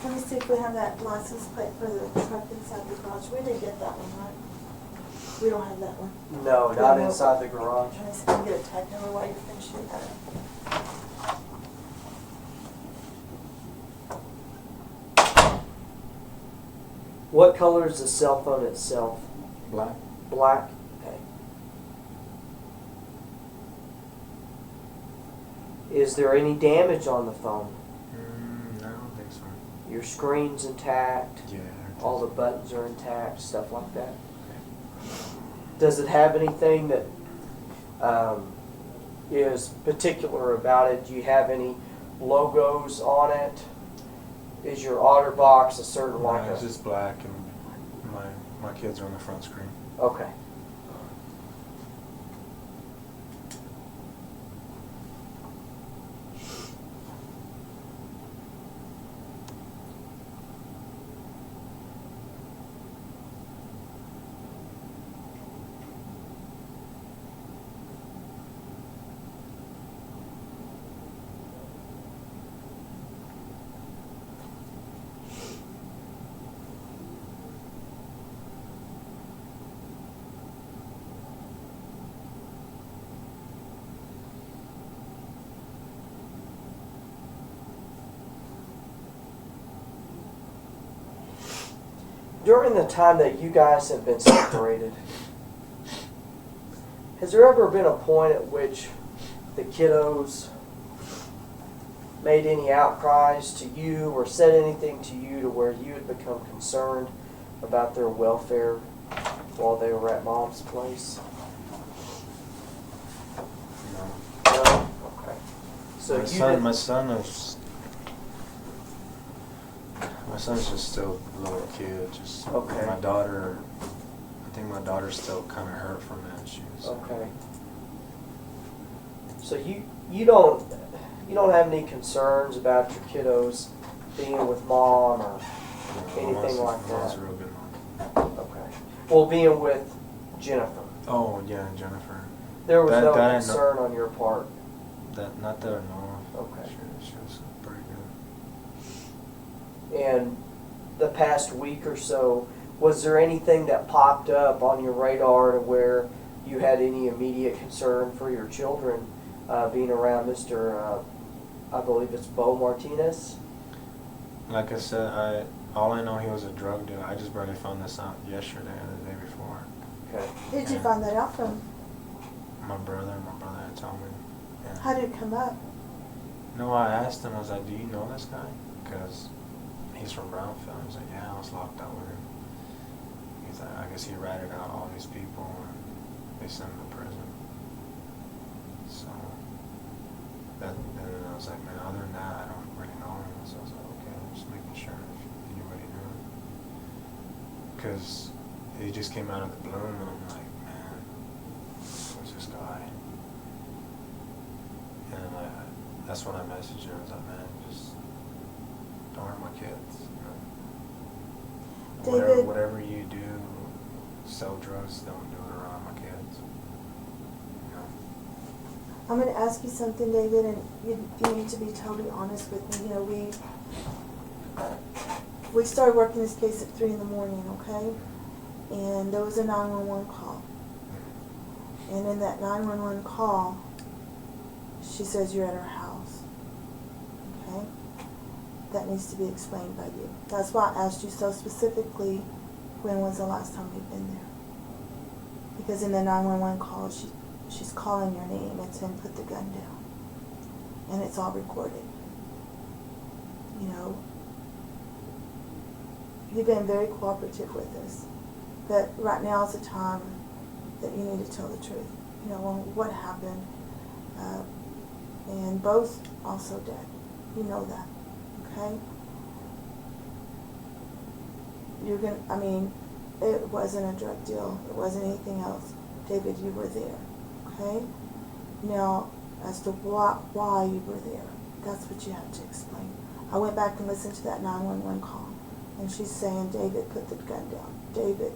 Let me see if we have that license plate for the truck inside the garage. We didn't get that one, right? We don't have that one. No, not inside the garage. Let me see if I can get a tag number while you're finishing that. What color is the cell phone itself? Black. Black? Okay. Is there any damage on the phone? No, I don't think so. Your screen's intact? Yeah. All the buttons are intact, stuff like that? Does it have anything that is particular about it? Do you have any logos on it? Is your OtterBox a certain No, like it's a... just black, and my kids are on the front screen. Okay. During the time that you guys have been separated, has there ever been a point at which the kiddos made any outcries to you or said anything to you to where you had become concerned about their welfare while they were at Mom's place? No. No? Okay. So My son's just still a little kid. Just Okay. My daughter. I think my daughter's still kind of hurt from that. She was. Okay. So you don't have any concerns about your kiddos being with Mom or anything like Mom's that? a real good mom. Okay. Well, being with Jennifer, Oh yeah, Jennifer. there was no That I know- concern on your part. Not that I know of. Okay. She was pretty good. And the past week or so, was there anything that popped up on your radar to where you had any immediate concern for your children being around Mr. I believe it's Bo Martinez? Like I said, all I know he was a drug dealer. I just barely found this out yesterday or the day before. Okay. Who did you find that out from? My brother had told me. Yeah. How did it come up? No, I asked him. I was like, "Do you know this guy?" Because he's from Brownfield. He was like, "Yeah, I was locked up with him." He's like, "I guess he ratted out all these people and they sent him to prison." So then I was like, "Man, other than that, I don't really know him." So I was like, "Okay, I'm just making sure if anybody knew him." Because he just came out of the blue, and I'm like, "Man, who's this guy?" And that's when I messaged him. I was like, "Man, just don't hurt my kids. You know? David. Whatever you do, sell drugs, don't do it around my I'm going to ask you something, David, and you need to be totally honest with me. You know, we started working this case at 3 in the morning, okay? And there was a 911 call. And in that 911 call, she says you're at her house, okay? That needs to be explained by you. That's why I asked you so specifically, when was the last time you've been there? Because in the 911 call, she's calling your name and saying put the gun down. And it's all recorded. You know, you've been very cooperative with us. But right now is the time that you need to tell the truth. You know, what happened. And Bo's also dead. You know that. Okay? I mean, it wasn't a drug deal. It wasn't anything else. David, you were there. Okay? Now, as to why you were there, that's what you have to explain. I went back and listened to that 911 call, and she's saying, David, put the gun down. David,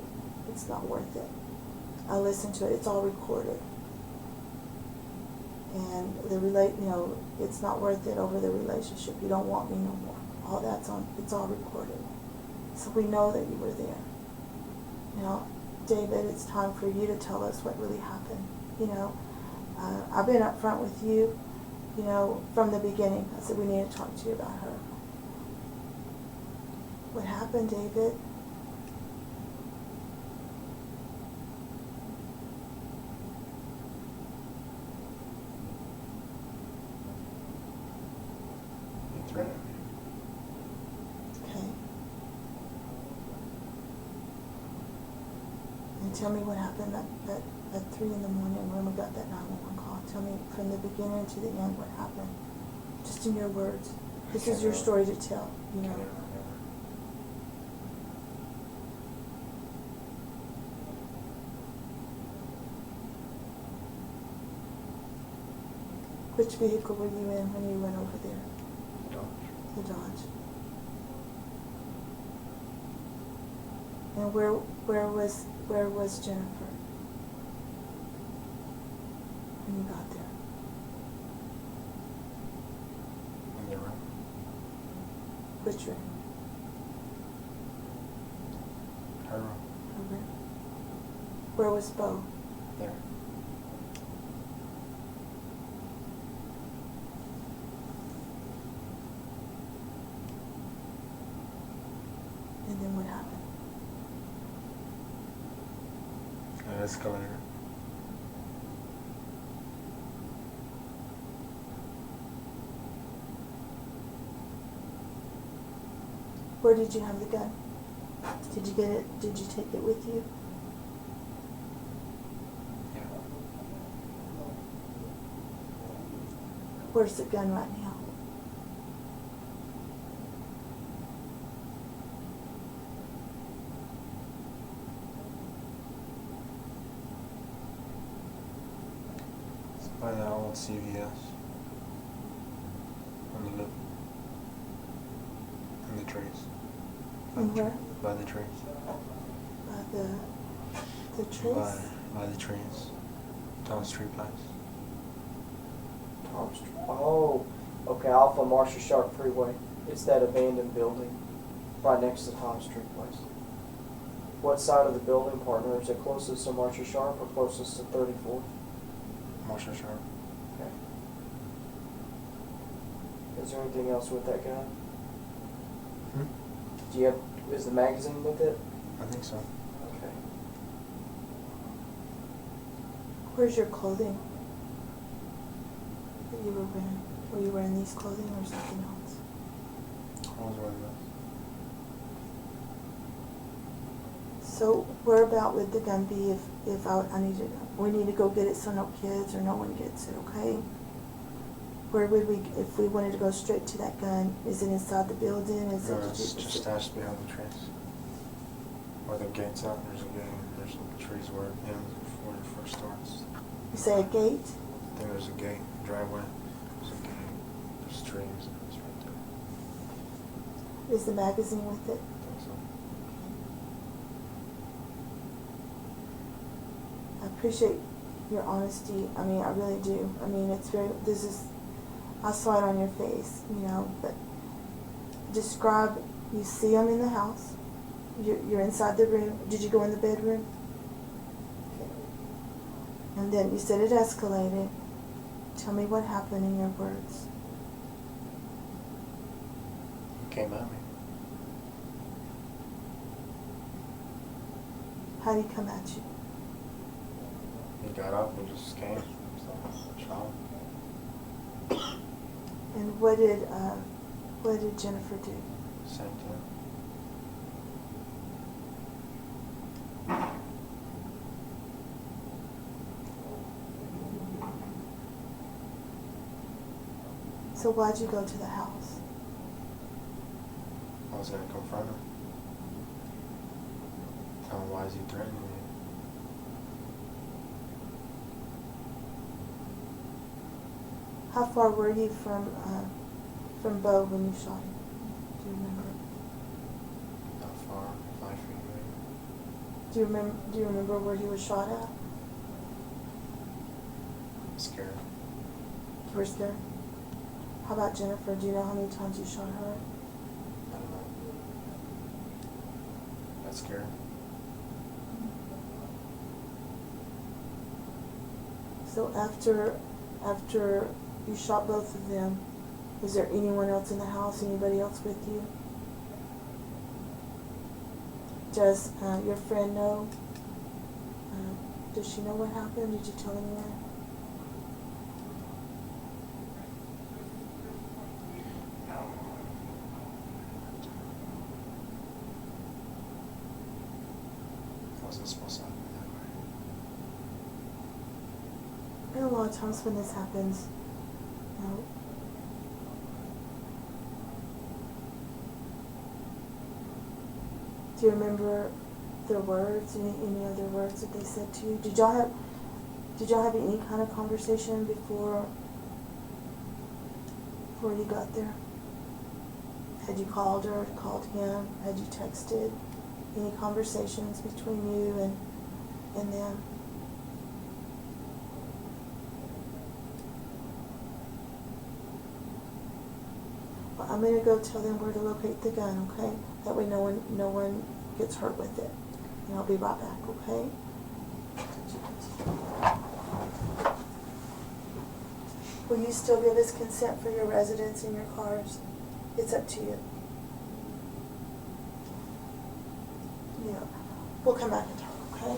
it's not worth it. I listened to it. It's all recorded. And it's not worth it over the relationship. You don't want me no more. All that's on. It's all recorded. So we know that you were there. Now, David, it's time for you to tell us what really happened. You know, I've been up front with you, you know, from the beginning. I said we need to talk to you about her. What happened, David? Okay. And tell me what happened at 3 in the morning when we got that 911 call. Tell me from the beginning to the end what happened. Just in your words. This is your story to tell, you know. Which vehicle were you in when you went over there? The Dodge. And where was Jennifer when you got there? In the room. Which room? Her room. Her room. Where was Bo? There. And then what happened? An escalator. Where did you have the gun? Did you get it? Did you take it with you? Yeah. Where's the gun right now? By the old CVS. On the lip. In the trees. And where? By the trees. By the trees? By the trees. Tom Street Place. Tom Street. Oh, okay, off of Marshall Sharp Freeway. It's that abandoned building right next to Tom Street Place. What side of the building, partner? Is it closest to Marshall Sharp or closest to 34th? Marshall Sharp. Okay. Is there anything else with that gun? Do you have, is the magazine with it? I think so. Okay. Where's your clothing that you were wearing? Were you wearing these clothing or something else? I was wearing this. So where about would the gun be if I need to, we need to go get it so no kids or no one gets it, okay? Where would we, if we wanted to go straight to that gun, is it inside the building? Is No, it it's just stashed behind the trees. Where the gate's at, there's a gate. There's some trees where it ends before it first starts. You say a gate? I think there's a gate, driveway. There's a gate. There's trees, and it's right there. Is the magazine with it? I think so. I appreciate your honesty. I mean, I really do. I mean, it's very, this is, I saw it on your face, you know, but describe, you see them in the house, you're inside the room. Did you go in the bedroom? Okay. And then you said it escalated. Tell me what happened in your words. He came at me. How did he come at you? He got up and just came. So, shot. And what did Jennifer do? Same thing. So why'd you go to the house? I was gonna confront him. Tell him why is he threatening me. How far were you from Bo when you shot him? Do you remember? Not far, 5 feet away. Do you remember where he was shot at? Scared. You were scared? How about Jennifer? Do you know how many times you shot her? I don't know. That's scared. So after you shot both of them, was there anyone else in the house? Anybody else with you? Does your friend know? Does she know what happened? Did you tell anyone? Wasn't supposed to happen that way. And a lot of times when this happens, you know, do you remember their words? Any other words that they said to you? Did y'all have any kind of conversation before you got there? Had you called her? Called him? Had you texted? Any conversations between you and them? Well, I'm gonna go tell them where to locate the gun, okay? That way no one gets hurt with it. And I'll be right back, okay? Will you still give us consent for your residence and your cars? It's up to you. Yeah. We'll come back and talk, okay?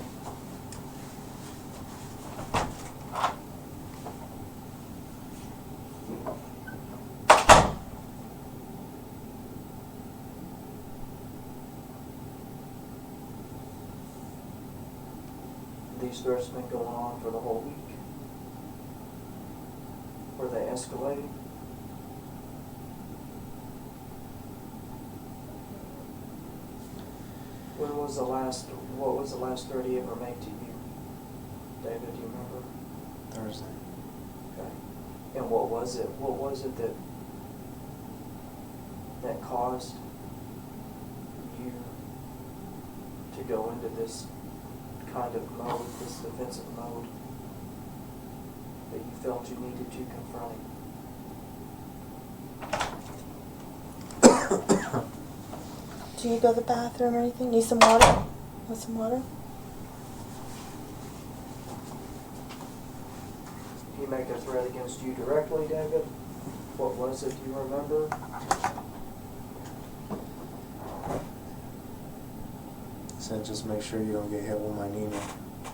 These threats been going on for the whole week? Were they escalating? What was the last threat he ever made to you? David, do you remember? Thursday. Okay. And what was it? What was it that caused you to go into this kind of mode, this defensive mode, that you felt you needed to confront him? Do you go to the bathroom or anything? Need some water? Want some water? He make a threat against you directly, David? What was it, do you remember? He said just make sure you don't get hit with my Nina.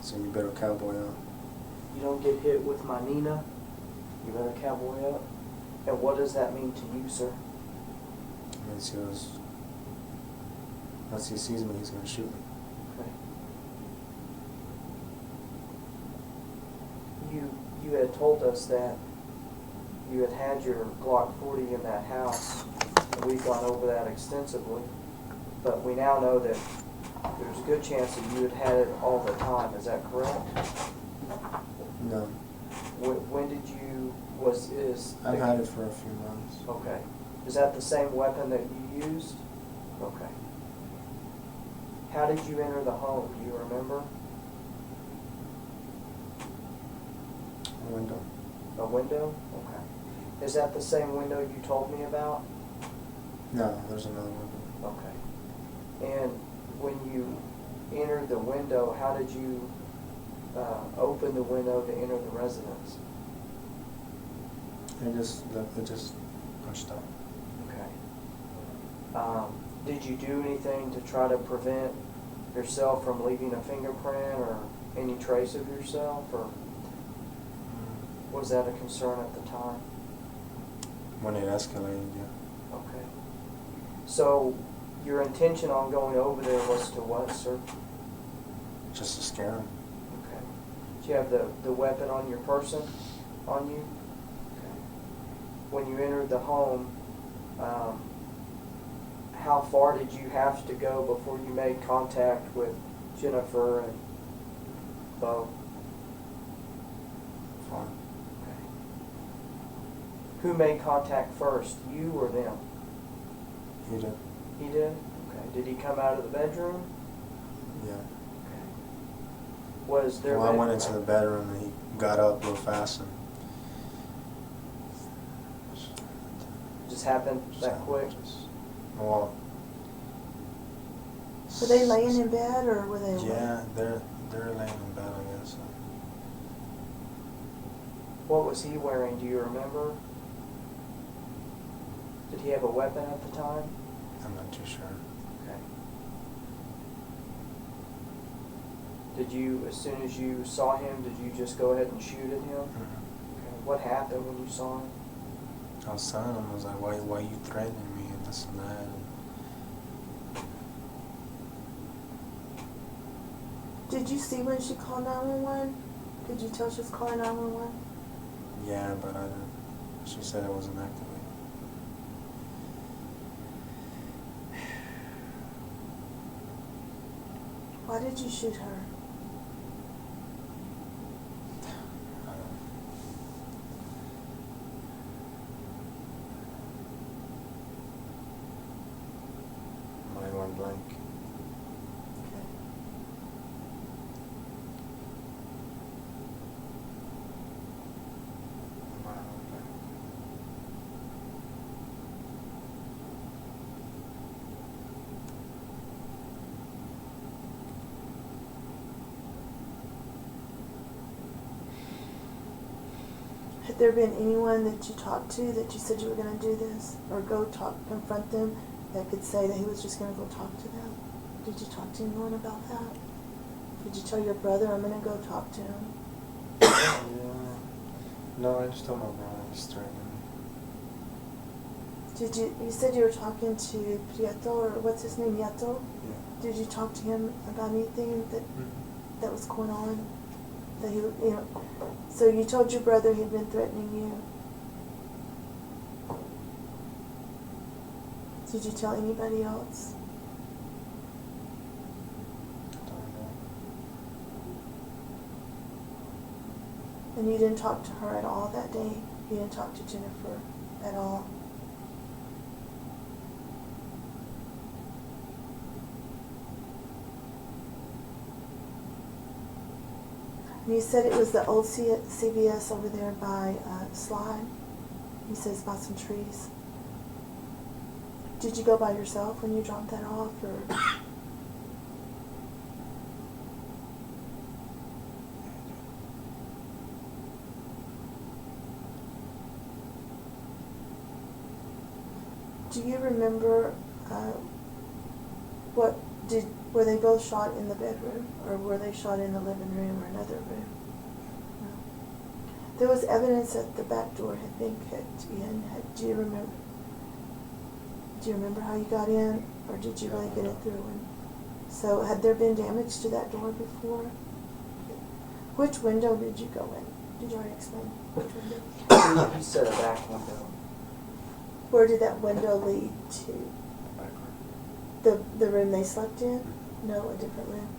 So you better cowboy up. You don't get hit with my Nina, you better cowboy up? And what does that mean to you, sir? Means he was, once he sees me, he's gonna shoot me. Okay. You had told us that you had your Glock 40 in that house, and we've gone over that extensively, but we now know that there's a good chance that you had it all the time. Is that correct? No. When did you, I've had it for a few months. Okay. Is that the same weapon that you used? Okay. How did you enter the home? Do you remember? Window. A window? Okay. Is that the same window you told me about? No, there's another window. Okay. And when you entered the window, how did you open the window to enter the residence? It just pushed up. Okay. Did you do anything to try to prevent yourself from leaving a fingerprint or any trace of yourself, or was that a concern at the time? When it escalated, yeah. Okay. So your intention on going over there was to what, sir? Just to scare him. Okay. Do you have the weapon on your person, on you? Okay. When you entered the home, how far did you have to go before you made contact with Jennifer and Bo? Fine. Okay. Who made contact first, you or them? He did. He did? Okay. Did he come out of the bedroom? Yeah. Okay. Was there... Well, I went into the bedroom and he got up real fast and... Just happened that quick? Well... Were they laying in bed or were they? Yeah, they're laying in bed, I guess. What was he wearing? Do you remember? Did he have a weapon at the time? I'm not too sure. Okay. Did you, as soon as you saw him, did you just go ahead and shoot at him? Okay. What happened when you saw him? I was telling him, I was like, why you threatening me and this and that. Did you see when she called 911? Did you tell she was calling 911? Yeah, but I didn't. She said it wasn't activated. Why did you shoot her? Mind went blank. Had there been anyone that you talked to that you said you were going to do this or confront them that could say that he was just going to go talk to them? Did you talk to anyone about that? Did you tell your brother, I'm going to go talk to him? Yeah. No, I just told my brother he's threatening me. You said you were talking to Prieto, or what's his name, Nieto? Yeah. Did you talk to him about anything that was going on? That he, so you told your brother he'd been threatening you. Did you tell anybody else? I don't know. And you didn't talk to her at all that day? You didn't talk to Jennifer at all? And you said it was the old CVS over there by Slide. He says about some trees. Did you go by yourself when you dropped that off, or? Do you remember were they both shot in the bedroom, or were they shot in the living room or another room? No. There was evidence that the back door had been kicked in. Do you remember? Do you remember how you got in, or did you really get it through? So had there been damage to that door before? Which window did you go in? Did you already explain which window? He said a back window. Where did that window lead to? Back room. The room they slept in? No, a different room.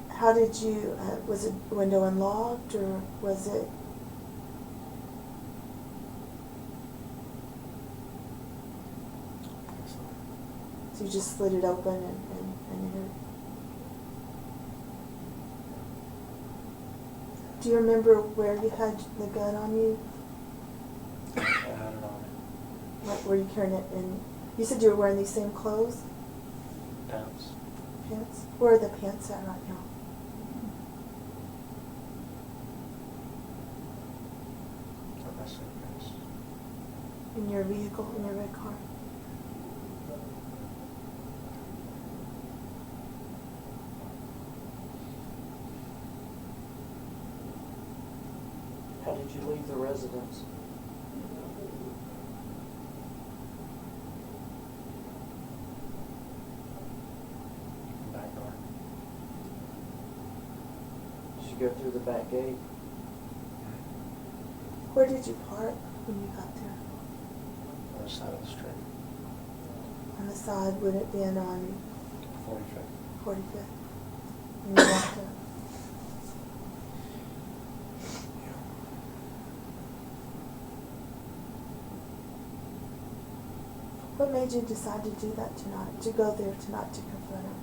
How did you, was the window unlocked, or was it? So you just slid it open and entered? Do you remember where you had the gun on you? I had it on Like, were you carrying it in? You said you were wearing these same clothes? pants. Pants? Where are the pants at right now? On my suitcase. In your vehicle, in your red car? How did you leave the residence? Back door. Did you go through the back gate? Where did you park when you got there? Other side of the street. On the side, would it been on 45th. 45th? And you walked up? What made you decide to do that tonight, to go there tonight to confront him?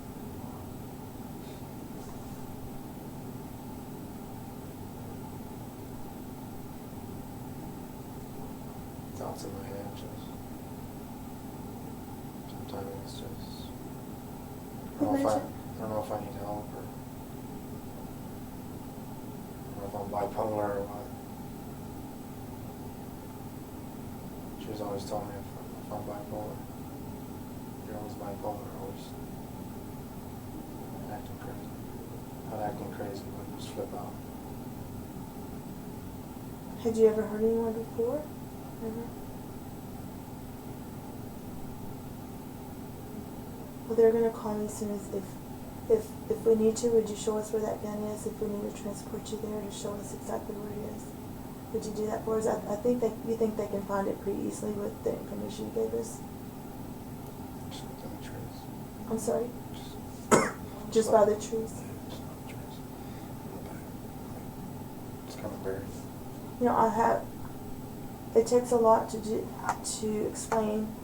Thoughts in my head, just. Sometimes it's just. I don't know if I need help or. I don't know if I'm bipolar or what. She was always telling me if I'm bipolar. You're always bipolar, always acting crazy. Not acting crazy, but just flip out. Had you ever hurt anyone before? Never? Well, they're going to call me as soon as, if we need to, would you show us where that gun is? If we need to transport you there to show us exactly where it is? Would you do that for us? I think you think they can find it pretty easily with the information you gave us? Just look at the trees. I'm sorry? Just by the trees? Yeah, just by the trees. In the back. It's kind of buried. You know, it takes a lot to explain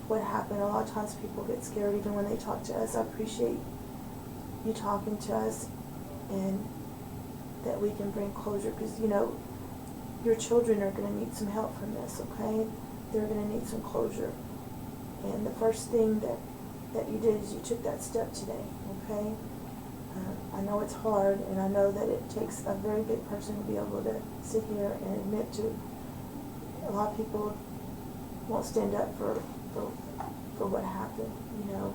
what happened. A lot of times people get scared even when they talk to us. I appreciate you talking to us and that we can bring closure because, you know, your children are going to need some help from this, okay? They're going to need some closure. And the first thing that you did is you took that step today, okay? I know it's hard, and I know that it takes a very big person to be able to sit here and admit to. A lot of people won't stand up for what happened, you know.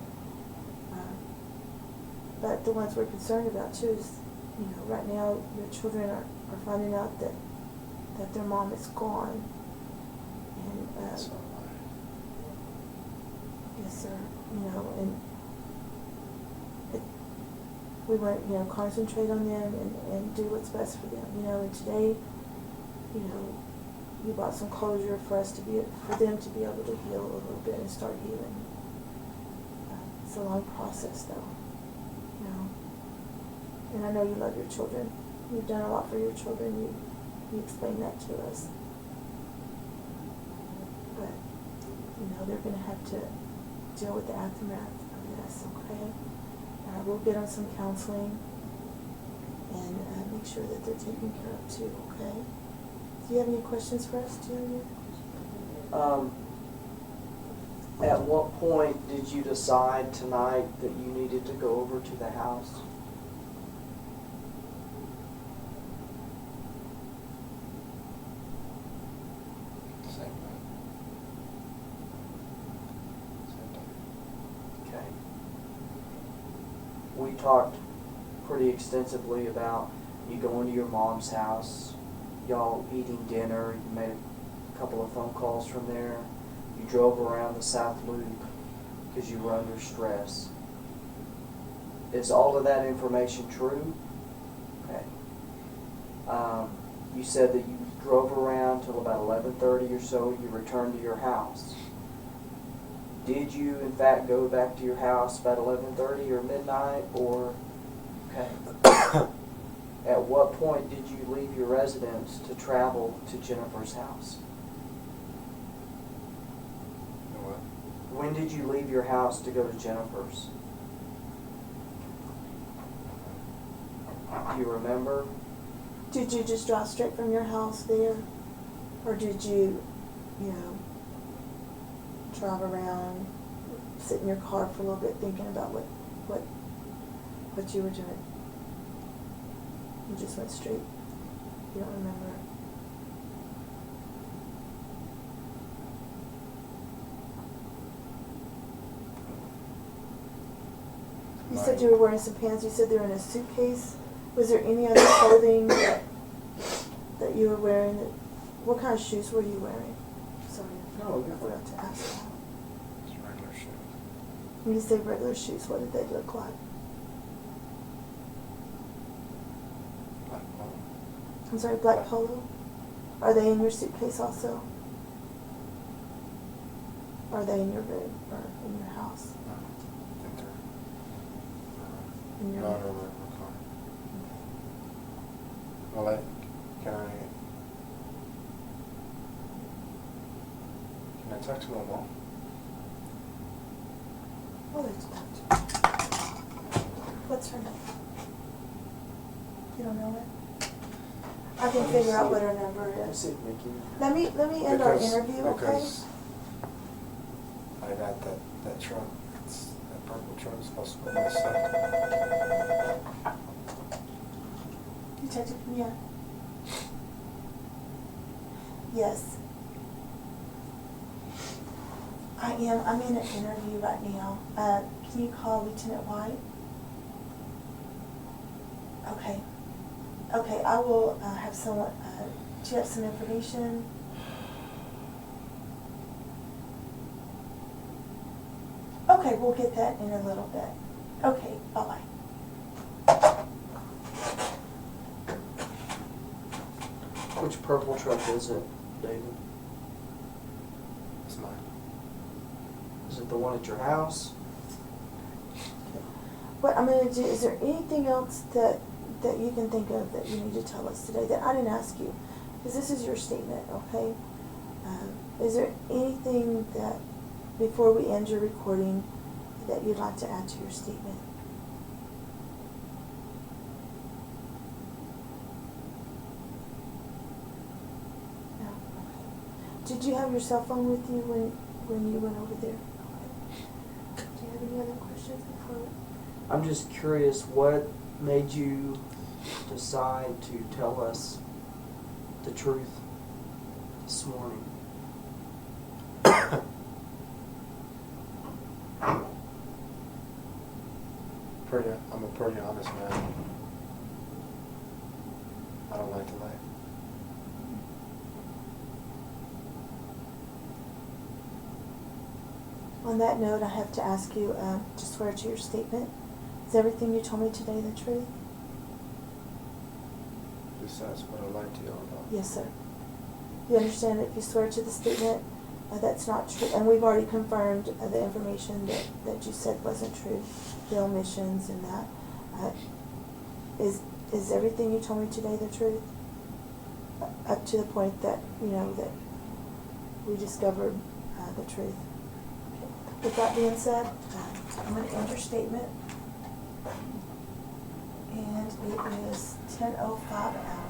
But the ones we're concerned about too is, you know, right now your children are finding out that their mom is gone. And That's not right. yes, sir. You know, and we want to, you know, concentrate on them and do what's best for them. You know, and today, you know, you brought some closure for them to be able to heal a little bit and start healing. It's a long process, though. You know, and I know you love your children. You've done a lot for your children. You explained that to us. But you know, they're going to have to deal with the aftermath of this. Okay. We'll get on some counseling and make sure that they're taken care of too, okay? Do you have any questions for us, Junior? At what point did you decide tonight that you needed to go over to the house? Same thing. Same thing. Okay. We talked pretty extensively about you going to your mom's house, y'all eating dinner, you made a couple of phone calls from there, you drove around the South Loop because you were under stress. Is all of that information true? Okay. You said that you drove around till about 11:30 or so, you returned to your house. Did you, in fact, go back to your house about 11:30 or midnight, or, okay. At what point did you leave your residence to travel to Jennifer's house? You know what? When did you leave your house to go to Jennifer's? Do you remember? Do Did you just drive straight from your house there? Or did you, drive around, sit in your car for a little bit thinking about what you were doing? You just went straight? You don't remember? You said you were wearing some pants. You said they were in a suitcase. Was there any other clothing that you were wearing? What kind of shoes were you wearing? Sorry, I forgot to ask that. It's regular shoes. When you say regular shoes, what did they look like? Black polo. I'm sorry, black polo? Are they in your suitcase also? Are they in your room or in your house? No, I think they're In your no, room? no, no, car. Well, like, can I talk to my mom? Oh, there's that. What's her name? You don't know it? I can figure out what her number is. Let me end our interview, okay? Because I got that truck. That purple truck is supposed to be my son. Detective, yeah. Yes. I am. I'm in an interview right now. Can you call Lieutenant White? Okay. Okay, I will have someone. Do you have some information? Okay, we'll get that in a little bit. Okay, bye-bye. Which purple truck is it, David? It's mine. Is it the one at your house? What I'm going to do, is there anything else that you can think of that you need to tell us today that I didn't ask you? Because this is your statement, okay? Is there anything that, before we end your recording, that you'd like to add to your statement? No? Okay. Did you have your cell phone with you when you went over there? Okay. Do you have any other questions before? I'm just curious, what made you decide to tell us the truth this morning? I'm a pretty honest man. I don't like to lie. On that note, I have to ask you to swear to your statement. Is everything you told me today the truth? Besides what I lied to y'all about. Yes, sir. You understand that if you swear to the statement, that's not true, and we've already confirmed the information that you said wasn't true, the omissions and that. Is everything you told me today the truth? Up to the point that, that we discovered the truth. Okay. With that being said, I'm going to end your statement. And it is 10:05 hours.